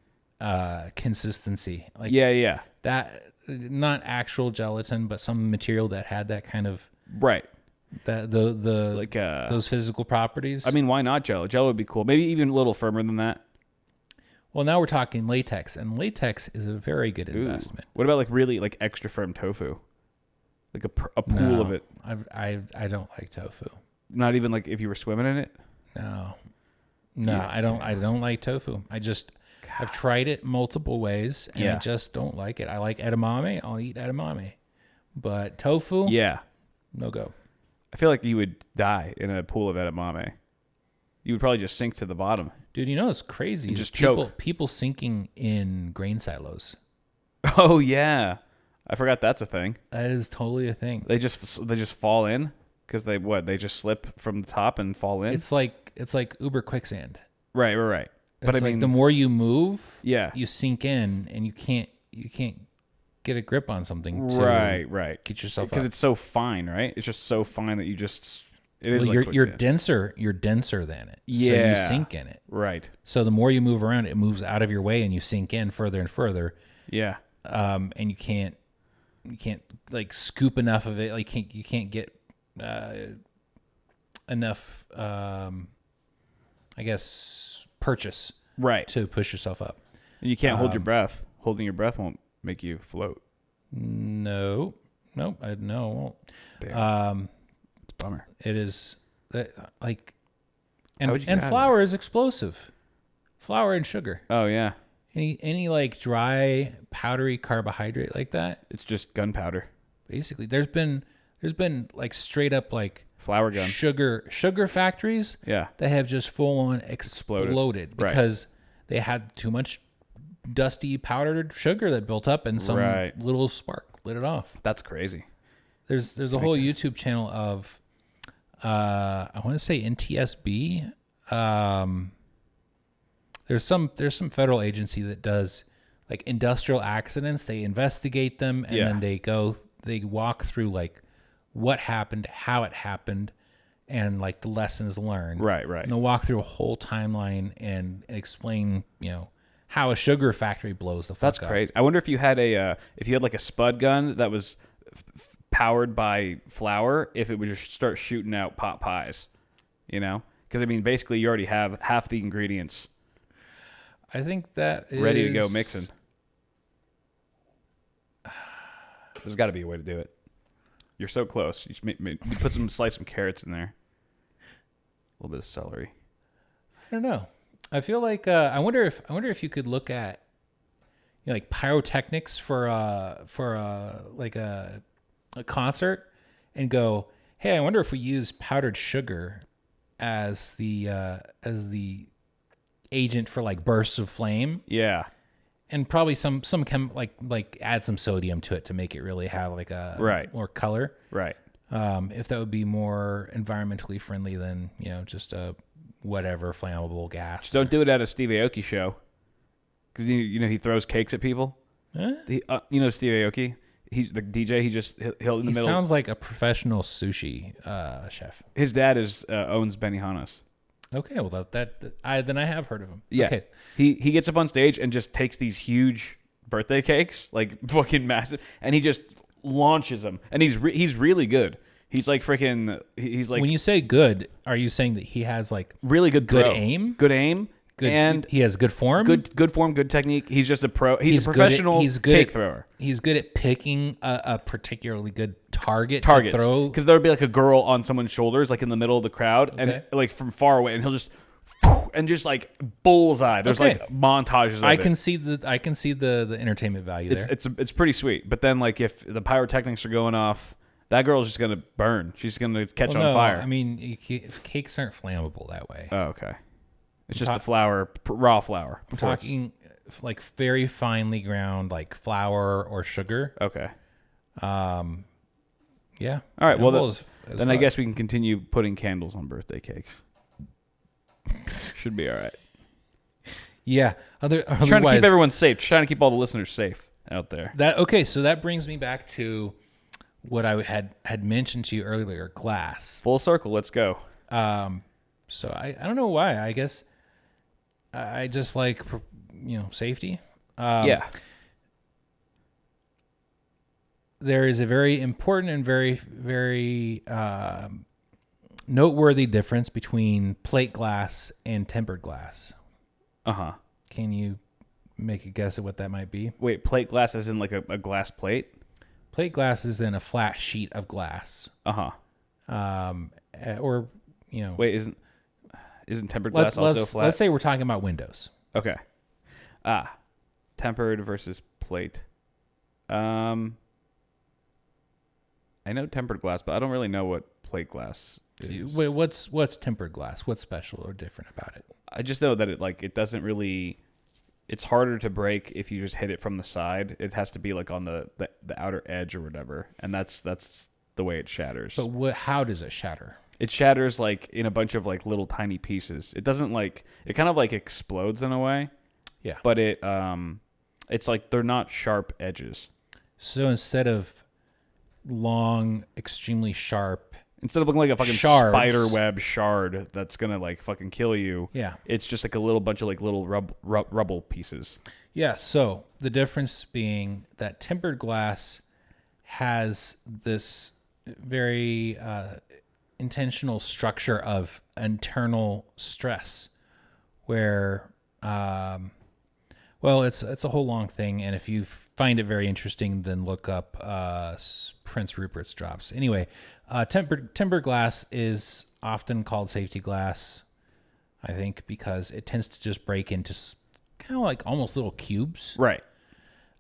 consistency. Like yeah. That not actual gelatin, but some material that had that kind of right. That the like those physical properties. I mean, why not Jello? Jello would be cool. Maybe even a little firmer than that. Well, now we're talking latex, and latex is a very good investment. What about like really like extra firm tofu? Like a pool of it. I don't like tofu. Not even like if you were swimming in it. No, yeah, I don't like tofu. I've tried it multiple ways, and I just don't like it. I like edamame. I'll eat edamame, but tofu, no go. I feel like you would die in a pool of edamame. You would probably just sink to the bottom. Dude, you know it's crazy. Just choke. People sinking in grain silos. Oh yeah, I forgot that's a thing. That is totally a thing. They just fall in because they just slip from the top and fall in. It's like Uber quicksand. Right. But I mean, the more you move, yeah, you sink in, and you can't get a grip on something. Right. Get yourself up. Because it's so fine, right? It's just so fine that you just you're denser. You're denser than it. Yeah. So you sink in it. Right. So the more you move around, it moves out of your way, and you sink in further and further. Yeah. And you can't like scoop enough of it. Like you can't get enough. I guess purchase to push yourself up. And you can't hold your breath. Holding your breath won't make you float. No, it won't. It's a bummer. It is like, and flour is explosive. Flour and sugar. Oh yeah. Any like dry powdery carbohydrate like that. It's just gunpowder. Basically, there's been like straight up like flour gun sugar factories that have just full on exploded because they had too much dusty powdered sugar that built up, and some little spark lit it off. That's crazy. There's a whole YouTube channel of I want to say NTSB. There's some federal agency that does like industrial accidents. They investigate them, and then they walk through like what happened, how it happened, and like the lessons learned. Right. And they'll walk through a whole timeline and explain, how a sugar factory blows the fuck up. That's crazy. I wonder if you had like a spud gun that was powered by flour, if it would just start shooting out pot pies, Because I mean, basically, you already have half the ingredients. I think that is ready to go mixing. There's got to be a way to do it. You're so close. You should slice some carrots in there. A little bit of celery. I don't know. I feel like I wonder if you could look at like pyrotechnics for like a concert and go, hey, I wonder if we use powdered sugar as the agent for like bursts of flame. Yeah. And probably some like add some sodium to it to make it really have like a more color. Right. If that would be more environmentally friendly than, just a whatever flammable gas. Just don't do it at a Steve Aoki show. Because he throws cakes at people. Huh? Steve Aoki? He's the DJ. He'll in the middle. He sounds like a professional sushi chef. His dad owns Benihana's. Okay, well then I have heard of him. Yeah, okay. He gets up on stage and just takes these huge birthday cakes, like fucking massive, and he just launches them. And he's really good. He's like freaking. He's like when you say good, are you saying that he has like really good good throw. aim? Good aim. Good, and he has good form. Good form, good technique. He's just a pro. He's a professional cake thrower. He's good at picking a particularly good targets. To throw. Because there would be like a girl on someone's shoulders, like in the middle of the crowd, and like from far away, and he'll just and just like bullseye. There's like montages. Of I can see the entertainment value there. It's pretty sweet. But then like if the pyrotechnics are going off, that girl's just gonna burn. She's gonna catch on fire. I mean, cakes aren't flammable that way. Oh, okay. It's just the flour, raw flour. I'm talking like very finely ground, like flour or sugar. Okay. Yeah. All right. Well, then I guess we can continue putting candles on birthday cakes. Should be all right. Yeah. Trying to keep everyone safe. Trying to keep all the listeners safe out there. So that brings me back to what I had mentioned to you earlier, glass. Full circle. Let's go. So I don't know why. I guess I just like, safety. Yeah. There is a very important and very, very noteworthy difference between plate glass and tempered glass. Uh-huh. Can you make a guess at what that might be? Wait, plate glass is in like a glass plate? Plate glass is in a flat sheet of glass. Uh-huh. Or, Wait, isn't tempered glass also flat? Let's say we're talking about windows. Okay. Tempered versus plate. I know tempered glass, but I don't really know what plate glass is. Wait, what's tempered glass? What's special or different about it? I just know that it doesn't really. It's harder to break if you just hit it from the side. It has to be like on the outer edge or whatever, and that's the way it shatters. But how does it shatter? It shatters like in a bunch of like little tiny pieces. It doesn't like it kind of like explodes in a way. Yeah. But it's like they're not sharp edges. So instead of long, extremely sharp, instead of looking like a fucking spider web shard that's gonna like fucking kill you, it's just like a little bunch of like little rubble pieces. Yeah. So the difference being that tempered glass has this very intentional structure of internal stress, where it's a whole long thing, and if you find it very interesting, then look up Prince Rupert's drops. Anyway, tempered glass is often called safety glass, I think, because it tends to just break into kind of like almost little cubes. Right.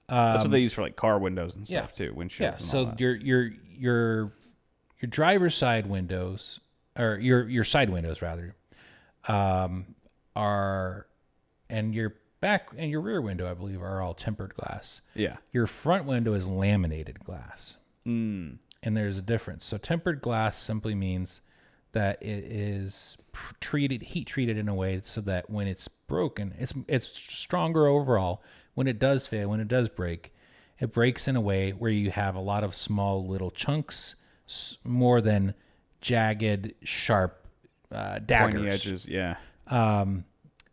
That's what they use for like car windows and stuff too, windshields. Yeah. And so all that. your driver's side windows, or your side windows rather, are, and your back and your rear window, I believe, are all tempered glass. Yeah. Your front window is laminated glass. And there's a difference. So tempered glass simply means that it is heat treated in a way so that when it's broken, it's stronger overall. When it does fail, when it does break, it breaks in a way where you have a lot of small little chunks, more than jagged, sharp daggers. Pointy edges, yeah.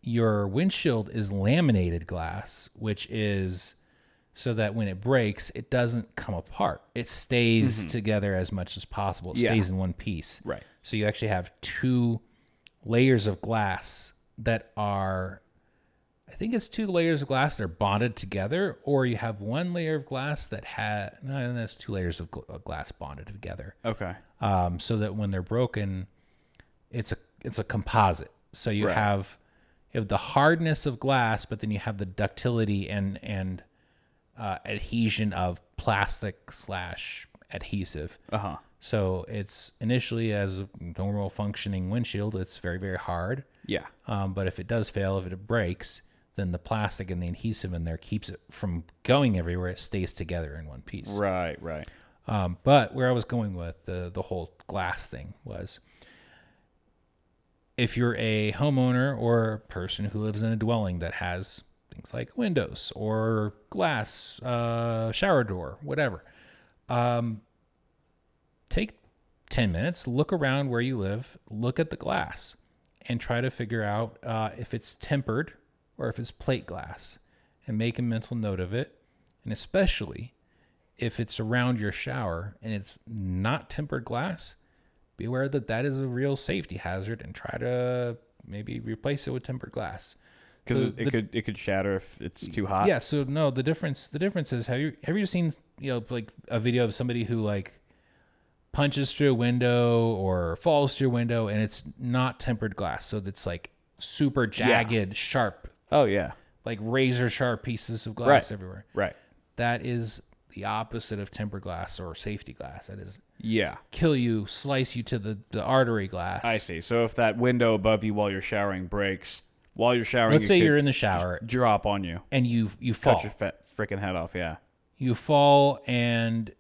Your windshield is laminated glass, which is so that when it breaks, it doesn't come apart. It stays together as much as possible. It stays in one piece. Right. So you actually have two layers of glass that are, I think it's two layers of glass that are bonded together, or you have one layer of glass that that's two layers of glass bonded together. Okay. So that when they're broken, it's a composite. So you have the hardness of glass, but then you have the ductility and adhesion of plastic / adhesive. Uh-huh. So it's initially, as a normal functioning windshield, it's very, very hard. Yeah. But if it does fail, if it breaks, then the plastic and the adhesive in there keeps it from going everywhere. It stays together in one piece. Right. But where I was going with the whole glass thing was, if you're a homeowner or a person who lives in a dwelling that has things like windows or glass, shower door, whatever, take 10 minutes, look around where you live, look at the glass, and try to figure out if it's tempered or if it's plate glass, and make a mental note of it. And especially if it's around your shower and it's not tempered glass, be aware that that is a real safety hazard and try to maybe replace it with tempered glass. Because it could shatter if it's too hot. Yeah. So no, the difference is, have you seen, like a video of somebody who like punches through a window or falls through a window and it's not tempered glass, so it's like super jagged, sharp. Oh yeah. Like razor sharp pieces of glass everywhere. Right. That is the opposite of tempered glass or safety glass. That is kill you, slice you to the artery glass. I see. So if that window above you while you're showering breaks, while you're showering, let's say you're in the shower, drop on you, and you fall, cut your freaking head off. Yeah. You fall and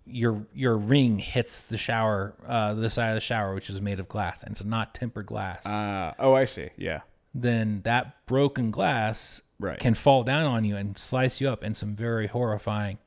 your ring hits the shower, the side of the shower, which is made of glass, and it's not tempered glass. I see. Yeah. Then that broken glass can fall down on you and slice you up in some very horrifying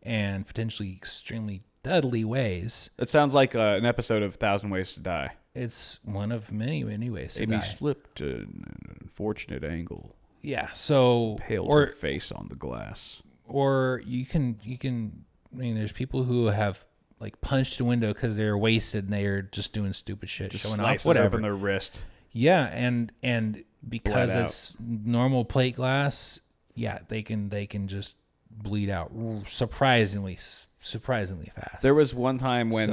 and potentially extremely deadly ways. It sounds like an episode of 1,000 Ways to Die. It's one of many ways to Amy die. slipped an unfortunate angle. Yeah, so Paled her face on the glass. Or you can. I mean, there's people who have like punched a window because they're wasted and they're just doing stupid shit, just showing off whatever. Open their wrist. Yeah, and because it's normal plate glass, yeah, they can just bleed out surprisingly fast. There was one time when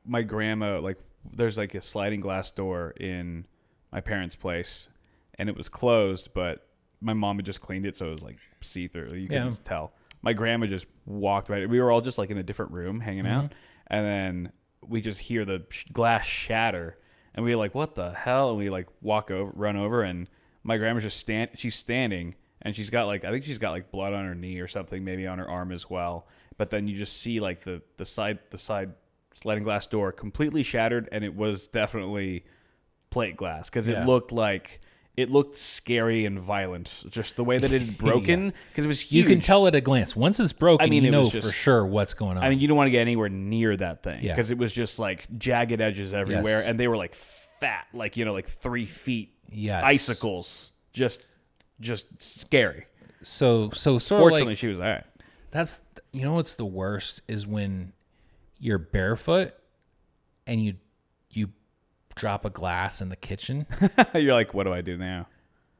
my grandma, like, there's like a sliding glass door in my parents' place, and it was closed, but my mom had just cleaned it, so it was like see-through. You couldn't tell. My grandma just walked by. We were all just like in a different room hanging out, and then we just hear the glass shatter, and we were like, "What the hell?" And we like run over, and my grandma's just she's standing, and she's got like, I think she's got like blood on her knee or something, maybe on her arm as well. But then you just see like the side sliding glass door completely shattered, and it was definitely plate glass because it looked scary and violent, just the way that it had broken, because it was huge. You can tell at a glance. Once it's broken, you know for sure what's going on. I mean, you don't want to get anywhere near that thing, because it was just like jagged edges everywhere, and they were like fat, like, like 3 feet icicles, just scary. So sort Fortunately, of like, she was all right. That's, what's the worst is when you're barefoot and you drop a glass in the kitchen. You're like, what do I do now?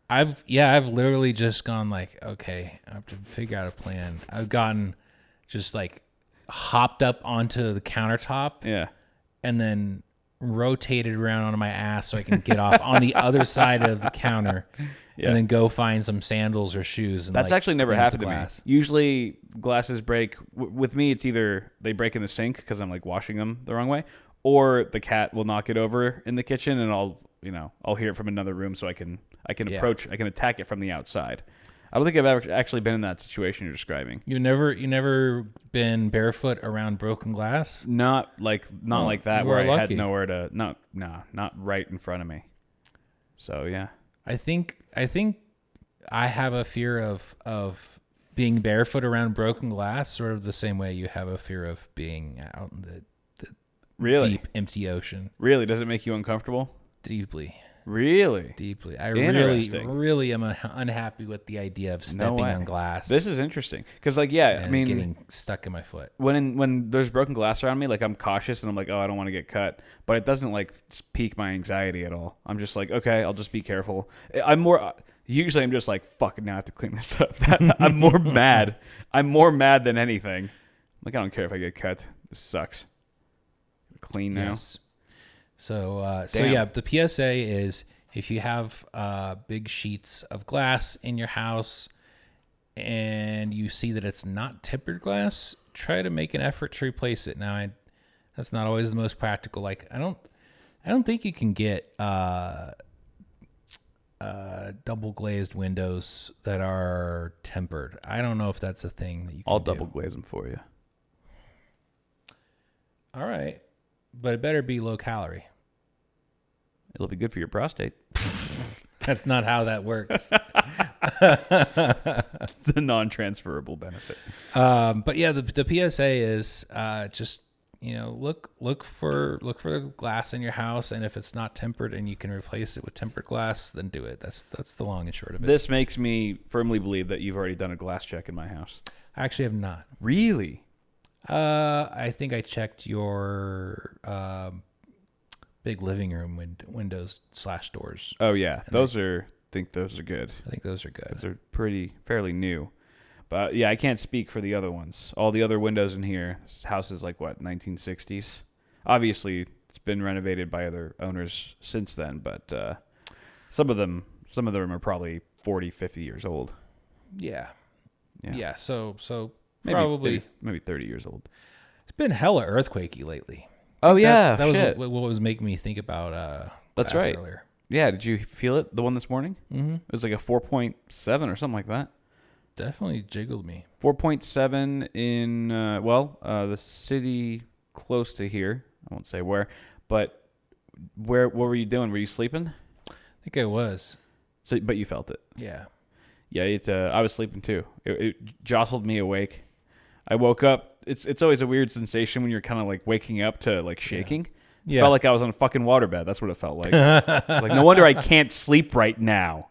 I've literally just gone like, okay, I have to figure out a plan. I've gotten just like hopped up onto the countertop, and then rotated around onto my ass so I can get off on the other side of the counter, and then go find some sandals or shoes. And that's actually never happened to me. Usually glasses break. With me, it's either they break in the sink because I'm like washing them the wrong way, or the cat will knock it over in the kitchen, and I'll hear it from another room, so I can attack it from the outside. I don't think I've ever actually been in that situation you're describing. You never been barefoot around broken glass? Not like that, where I had nowhere to. Not right in front of me. So yeah, I think I have a fear of being barefoot around broken glass, sort of the same way you have a fear of being out in the deep, empty ocean. Really? Does it make you uncomfortable? Deeply. Really? Deeply. I really am unhappy with the idea of stepping on glass. This is interesting. Because, like, I mean, getting stuck in my foot. When there's broken glass around me, like, I'm cautious and I'm like, oh, I don't want to get cut. But it doesn't, like, pique my anxiety at all. I'm just like, okay, I'll just be careful. Usually I'm just like, fuck it, now I have to clean this up. I'm more mad. I'm more mad than anything. Like, I don't care if I get cut. This sucks. Clean now. Yes. So the PSA is, if you have big sheets of glass in your house and you see that it's not tempered glass, try to make an effort to replace it. Now, that's not always the most practical. Like, I don't think you can get double glazed windows that are tempered. I don't know if that's a thing that you can I'll do. double glaze them for you. All right. But it better be low calorie. It'll be good for your prostate. That's not how that works. The non-transferable benefit. But yeah, the PSA is just, look for the glass in your house, and if it's not tempered and you can replace it with tempered glass, then do it. That's the long and short of it. This makes me firmly believe that you've already done a glass check in my house. I actually have not. Really? I think I checked your big living room windows / doors. Oh yeah, those are. I think those are good. I think those are good. Those are fairly new. But yeah, I can't speak for the other ones. All the other windows in here. This house is like what, 1960s? Obviously, it's been renovated by other owners since then, but some of them are probably 40, 50 years old. Yeah. Yeah. So Maybe, probably maybe 30 years old. It's been hella earthquakey lately. Oh yeah, that shit. was what was making me think about That's right. earlier. Yeah, did you feel it? The one this morning? Mm-hmm. It was like a 4.7 or something like that. Definitely jiggled me. 4.7 in the city close to here. I won't say where, but what were you doing? Were you sleeping? I think I was. So, but you felt it. Yeah. Yeah, I was sleeping too. It jostled me awake. I woke up. It's always a weird sensation when you're kind of like waking up to like shaking. Yeah. It felt like I was on a fucking waterbed. That's what it felt like. Like, no wonder I can't sleep right now.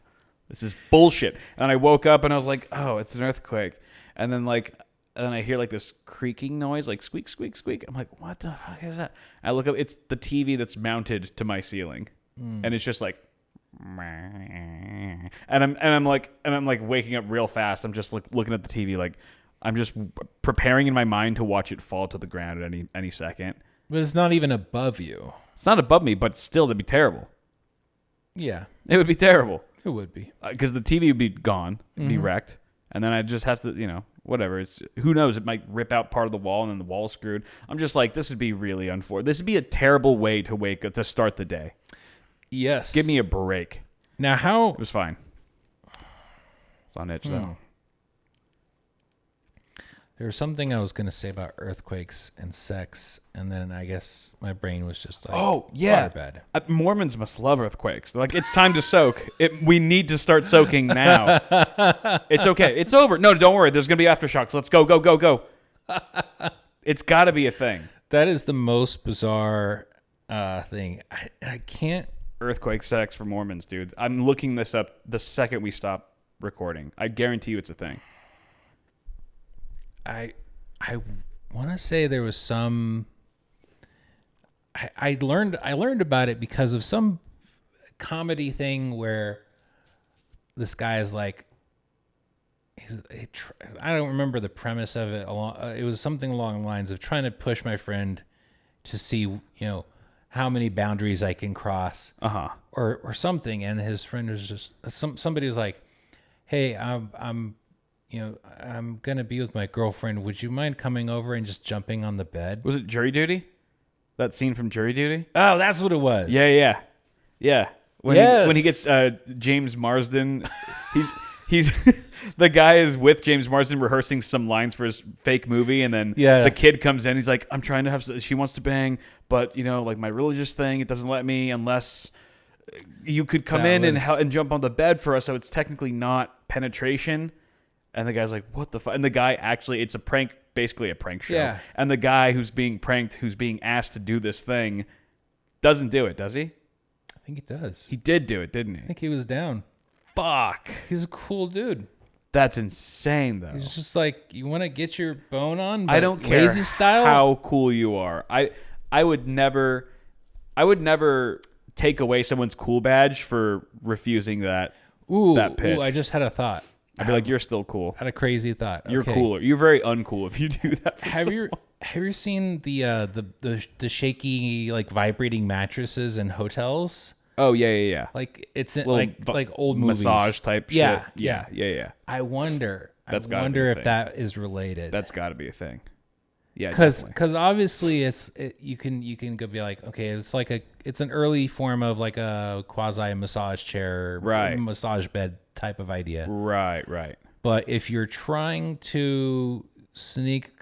This is bullshit. And I woke up and I was like, oh, it's an earthquake. And then I hear like this creaking noise, like squeak, squeak, squeak. I'm like, what the fuck is that? I look up. It's the TV that's mounted to my ceiling, and it's just like, and I'm like waking up real fast. I'm just looking at the TV, like I'm just preparing in my mind to watch it fall to the ground at any second. But it's not even above you. It's not above me, but still, it'd be terrible. Yeah. It would be terrible. It would be. Because the TV would be gone, be wrecked, and then I'd just have to, whatever. Who knows? It might rip out part of the wall, and then the wall's screwed. I'm just like, this would be really unfortunate. This would be a terrible way to start the day. Yes. Give me a break. Now, It was fine. It's on edge, though. There was something I was going to say about earthquakes and sex, and then I guess my brain was just like, oh, yeah. Bad. Mormons must love earthquakes. They're like, it's time to soak. We need to start soaking now. It's okay. It's over. No, don't worry. There's going to be aftershocks. Let's go, go, go, go. It's got to be a thing. That is the most bizarre thing. I can't. Earthquake sex for Mormons, dude. I'm looking this up the second we stop recording. I guarantee you it's a thing. I want to say there was some. I learned about it because of some comedy thing where this guy is like, I don't remember the premise of it. It was something along the lines of trying to push my friend to see, how many boundaries I can cross, or something. And his friend was just somebody was like, "Hey, I'm gonna be with my girlfriend. Would you mind coming over and just jumping on the bed?" Was it Jury Duty? That scene from Jury Duty? Oh, that's what it was. Yeah. When he gets James Marsden, he's the guy is with James Marsden rehearsing some lines for his fake movie, and then the kid comes in. He's like, "I'm trying to have. She wants to bang, but like my religious thing, it doesn't let me unless you could come in and jump on the bed for us. So it's technically not penetration." And the guy's like, "What the fuck?" And the guy actually, it's a prank, basically a prank show. Yeah. And the guy who's being pranked, who's being asked to do this thing, doesn't do it, does he? I think he does. He did do it, didn't he? I think he was down. Fuck. He's a cool dude. That's insane, though. He's just like, you want to get your bone on, but I don't care lazy style? how cool you are. I would never take away someone's cool badge for refusing that pitch. Ooh, I just had a thought. I'd be like, you're still cool. Had a crazy thought. You're cooler. You're very uncool if you do that. Have you seen the shaky, like, vibrating mattresses in hotels? Oh yeah. Like it's like old movies, massage type. Yeah, shit. Yeah. I wonder Be a if thing. that is related. That's got to be a thing. Yeah, because obviously you can go be like, okay, it's an early form of like a quasi massage chair, right, massage bed type of idea, right. But if you're trying to sneak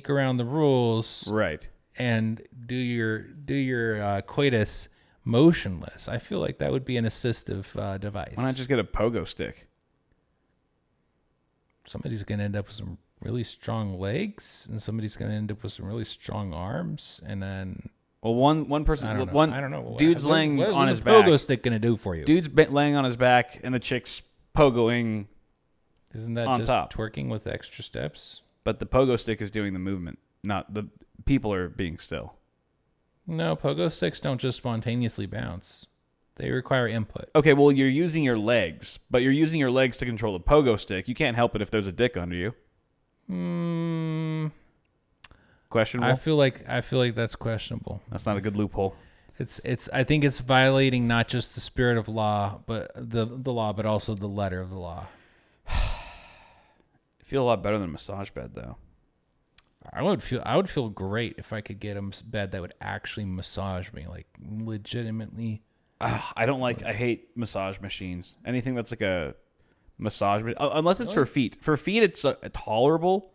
around the rules, right, and do your coitus motionless, I feel like that would be an assistive device. Why not just get a pogo stick? Somebody's gonna end up with some really strong legs, and somebody's going to end up with some really strong arms, and then one person, I don't know. Dude's laying on his back. What's a pogo stick going to do for you? Dude's laying on his back, and the chick's pogoing. Isn't that on just top. twerking with extra steps? But the pogo stick is doing the movement, not the people are being still. No, pogo sticks don't just spontaneously bounce. They require input. Okay, well, you're using your legs, but you're using your legs to control the pogo stick. You can't help it if there's a dick under you. Questionable? I feel like that's questionable. That's not a good loophole. It's. I think it's violating not just the spirit of law, but the law, but also the letter of the law. I feel a lot better than a massage bed, though. I would feel great if I could get a bed that would actually massage me, like legitimately. I hate massage machines. Anything that's like a massage, unless it's for feet. For feet, it's tolerable,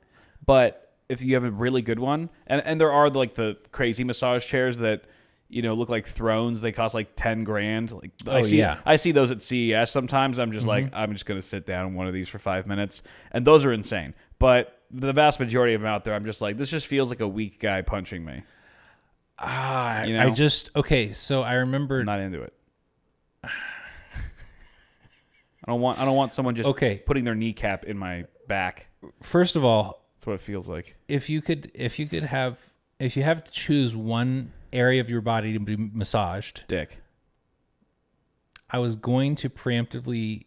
but if you have a really good one, and there are like the crazy massage chairs that look like thrones. They cost like $10,000. Like I see those at CES sometimes. I'm just like, I'm just gonna sit down in one of these for 5 minutes, and those are insane. But the vast majority of them out there, I'm just like, this just feels like a weak guy punching me. So I remember I'm not into it. I don't want someone just putting their kneecap in my back. First of all, that's what it feels like. If you have to choose one area of your body to be massaged, dick. I was going to preemptively,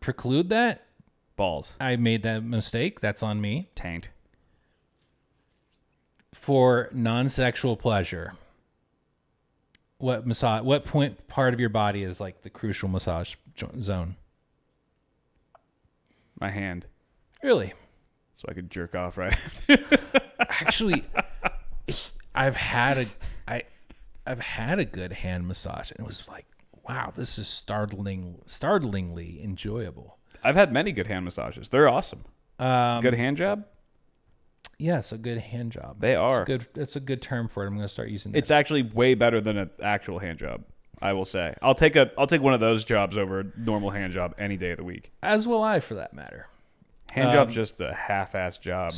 preclude that. Balls. I made that mistake. That's on me. Taint. For non-sexual pleasure, what part of your body is like the crucial massage zone? My hand. Really? So I could jerk off right. Actually, I've had a good hand massage, and it was like, wow, this is startlingly enjoyable. I've had many good hand massages. They're awesome. Good hand job? Yes, a good hand job. They are. It's a good term for it. I'm going to start using that. It's actually way better than an actual hand job, I will say. I'll take one of those jobs over a normal hand job any day of the week. As will I, for that matter. Hand job's just a half-ass job.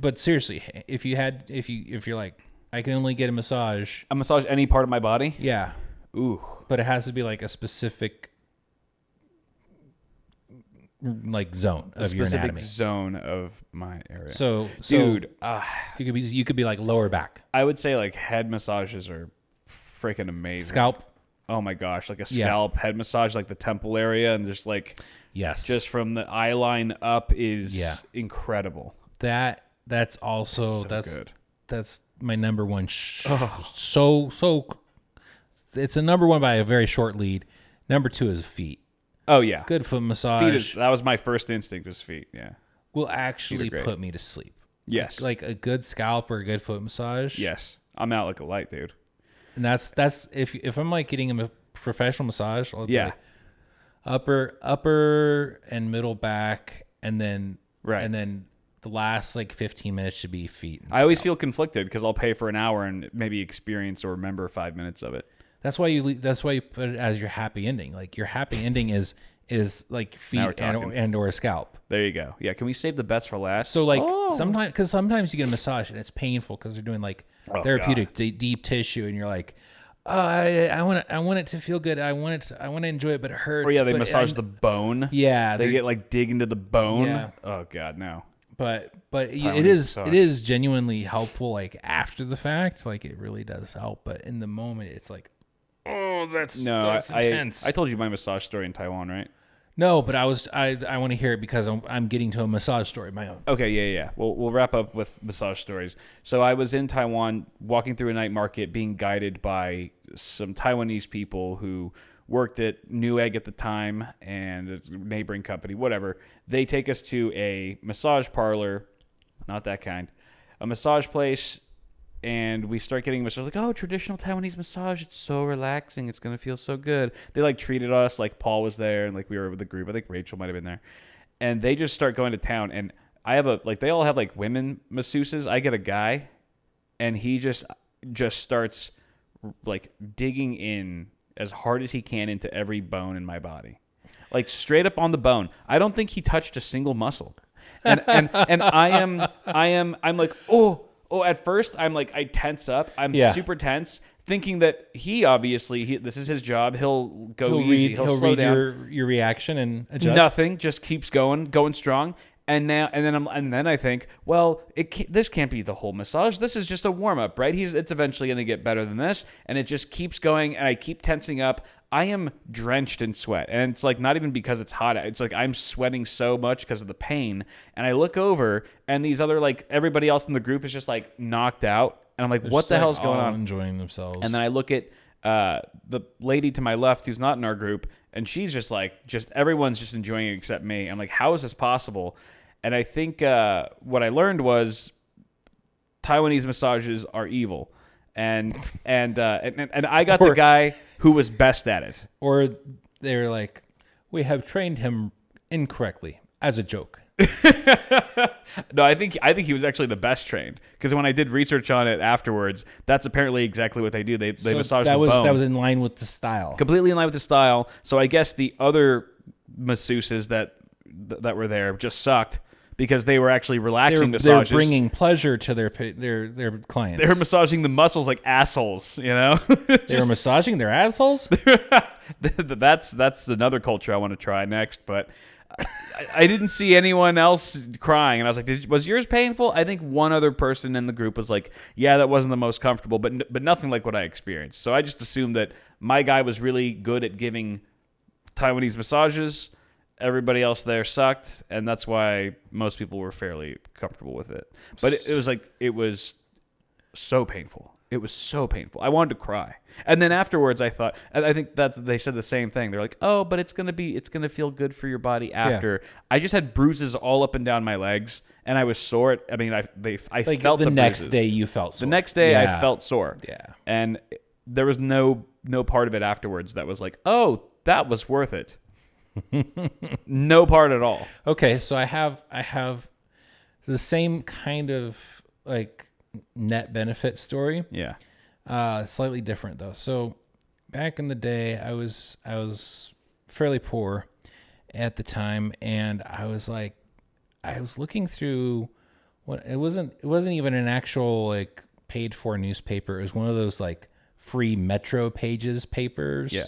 But seriously, if you're like, I can only get a massage any part of my body? Yeah. Ooh. But it has to be like a specific like zone of your anatomy. A specific zone of my area. So dude, you could be like lower back. I would say like head massages are freaking amazing. Scalp. Oh my gosh, like a scalp head massage, like the temple area, and just like just from the eye line up is incredible. That's also good. That's my number one. So it's a number one by a very short lead. Number two is feet. Oh yeah, good foot massage. That was my first instinct was feet. Yeah, will actually put me to sleep. Yes, like a good scalp or a good foot massage. Yes, I'm out like a light, dude. And that's if I'm like getting a professional massage, I'll like upper and middle back, and then the last like 15 minutes should be feet. I always feel conflicted because I'll pay for an hour and maybe experience or remember 5 minutes of it. That's why you put it as your happy ending. Like your happy ending is like feet and or a scalp. There you go. Yeah, can we save the best for last? So like sometimes you get a massage and it's painful because they're doing like therapeutic deep tissue, and you're like, I want it to feel good. I want to enjoy it, but it hurts. Or they massage the bone. Yeah, they get like dig into the bone. Yeah. Oh god, no. But it is genuinely helpful. Like after the fact, like it really does help. But in the moment, it's like, oh, that's intense. I told you my massage story in Taiwan, right? No, but I want to hear it because I'm getting to a massage story of my own. Okay, yeah. We'll wrap up with massage stories. So I was in Taiwan, walking through a night market, being guided by some Taiwanese people who worked at Newegg at the time and a neighboring company, whatever. They take us to a massage parlor, not that kind, a massage place. And we start getting massage, like, oh, traditional Taiwanese massage. It's so relaxing. It's going to feel so good. They, like, treated us like Paul was there and, like, we were with the group. I think Rachel might have been there. And they just start going to town. And I have they all have, like, women masseuses. I get a guy, and he just starts, like, digging in as hard as he can into every bone in my body. Like, straight up on the bone. I don't think he touched a single muscle. And I'm like, Oh, at first I'm like, I tense up. I'm super tense, thinking that this is his job. He'll go easy. He'll slow read down. your reaction and adjust. Nothing. Just keeps going strong. And then I think, well, this can't be the whole massage. This is just a warm up, right? It's eventually going to get better than this, and it just keeps going, and I keep tensing up. I am drenched in sweat, and it's like not even because it's hot. It's like I'm sweating so much because of the pain, and I look over, and these other like everybody else in the group is just like knocked out, and I'm like, what the hell's going on? Enjoying themselves. And then I look at the lady to my left who's not in our group, and she's just everyone's just enjoying it except me. I'm like, how is this possible? And I think what I learned was Taiwanese massages are evil, and I got the guy who was best at it. Or they're like, we have trained him incorrectly as a joke. No, I think he was actually the best trained, because when I did research on it afterwards, that's apparently exactly what they do. They massage the bone. That was in line with the style. Completely in line with the style. So I guess the other masseuses that were there just sucked, because they were actually relaxing massages. They're bringing pleasure to their clients. They were massaging the muscles like assholes, you know? They were massaging their assholes? That's another culture I want to try next, but I didn't see anyone else crying, and I was like, was yours painful? I think one other person in the group was like, yeah, that wasn't the most comfortable, but nothing like what I experienced. So I just assumed that my guy was really good at giving Taiwanese massages. Everybody else there sucked, and that's why most people were fairly comfortable with it. But it was so painful. It was so painful. I wanted to cry. And then afterwards, I thought, I think that they said the same thing. They're like, oh, but it's gonna feel good for your body after. Yeah. I just had bruises all up and down my legs, and I was sore. I mean, I felt the next bruises. Day you felt sore. The next day I felt sore. Yeah. And there was no part of it afterwards that was like, oh, that was worth it. No part at all. Okay, so I have the same kind of like net benefit story. Yeah. Slightly different though. So back in the day, I was fairly poor at the time, and I was looking through it wasn't even an actual like paid for newspaper. It was one of those like free Metro Pages papers. Yeah.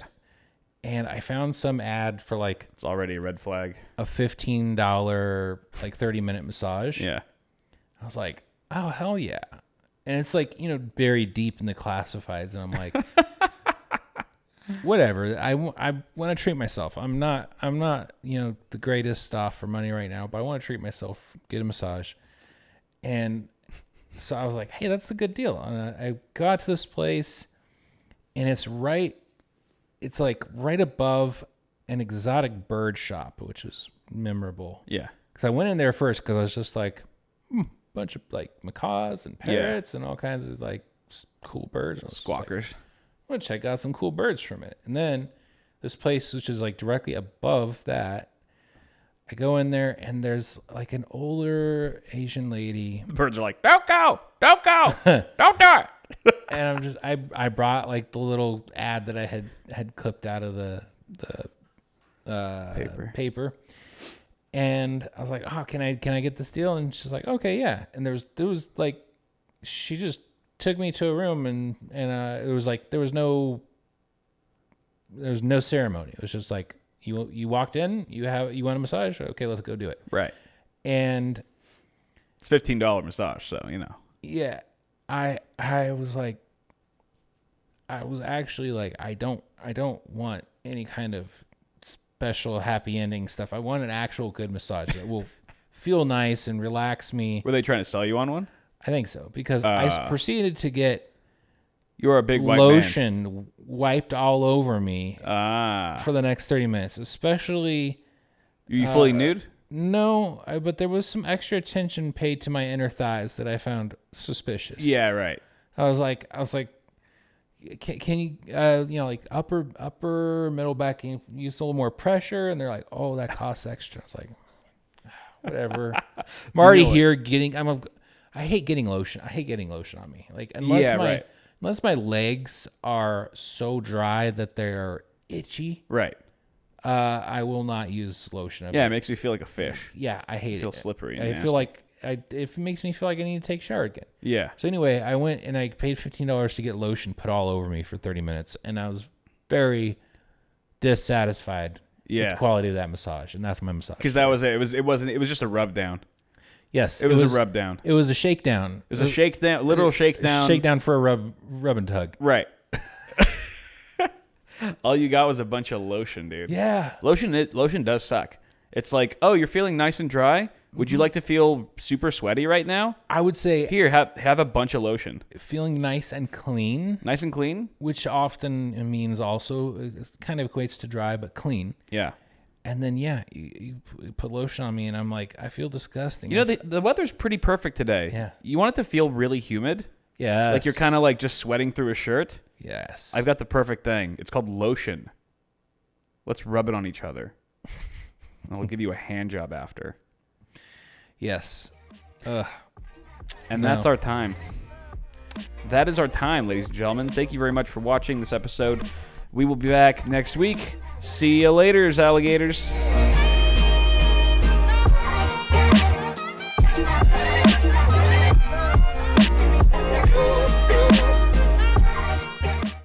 And I found some ad for like... It's already a red flag. A $15 like 30-minute massage. Yeah. I was like, oh, hell yeah. And it's like, buried deep in the classifieds. And I'm like, whatever. I want to treat myself. I'm not, the greatest off for money right now, but I want to treat myself, get a massage. And so I was like, hey, that's a good deal. And I got to this place, and it's like right above an exotic bird shop, which was memorable. Yeah. Because I went in there first because I was just like, bunch of like macaws and parrots and all kinds of like cool birds. Squawkers. Like, I'm going to check out some cool birds for a minute. And then this place, which is like directly above that, I go in there, and there's like an older Asian lady. The birds are like, don't go, don't do it. And I brought like the little ad that I had clipped out of the paper, and I was like, oh, can I get this deal? And she's like, okay, yeah. And there was like, she just took me to a room, and it was like there was no ceremony. It was just like you walked in, you want a massage, okay, let's go do it. Right. And it's $15 massage, so yeah. I was actually like, I don't want any kind of special happy ending stuff. I want an actual good massage that will feel nice and relax me. Were they trying to sell you on one? I think so, because I proceeded to get you're a big white lotion man. Wiped all over me for the next 30 minutes, especially. Are you fully nude? No, but there was some extra attention paid to my inner thighs that I found suspicious. Yeah, right. I was like, can you, like upper, middle back, can you use a little more pressure? And they're like, oh, that costs extra. I was like, whatever. I'm already here I hate getting lotion. I hate getting lotion on me. Like, unless my legs are so dry that they're itchy. Right. I will not use lotion. Yeah, it makes me feel like a fish. Yeah, I hate it. Feel slippery. I feel like it makes me feel like I need to take a shower again. Yeah. So anyway, I went and I paid $15 to get lotion put all over me for 30 minutes, and I was very dissatisfied Yeah. the quality of that massage, and that's my massage. Because that was it. It was just a rub down. Yes, It was a rub down. It was a shakedown. It was a shakedown, literal shakedown. Shakedown for a rub and tug. Right. All you got was a bunch of lotion, dude. Yeah. Lotion does suck. It's like, oh, you're feeling nice and dry. Would you like to feel super sweaty right now? I would say Here, have a bunch of lotion. feeling nice and clean, Nice and clean? which often means also kind of equates to dry but clean. Yeah. And then you put lotion on me, and I'm like, I feel disgusting. You know, the weather's pretty perfect today. Yeah. You want it to feel really humid? yes, Like you're kind of like just sweating through a shirt? yes. I've got the perfect thing. It's called lotion. Let's rub it on each other. I'll give you a hand job after. yes. And that's our time. That is our time, ladies and gentlemen. Thank you very much for watching this episode. We will be back next week. See you later, alligators.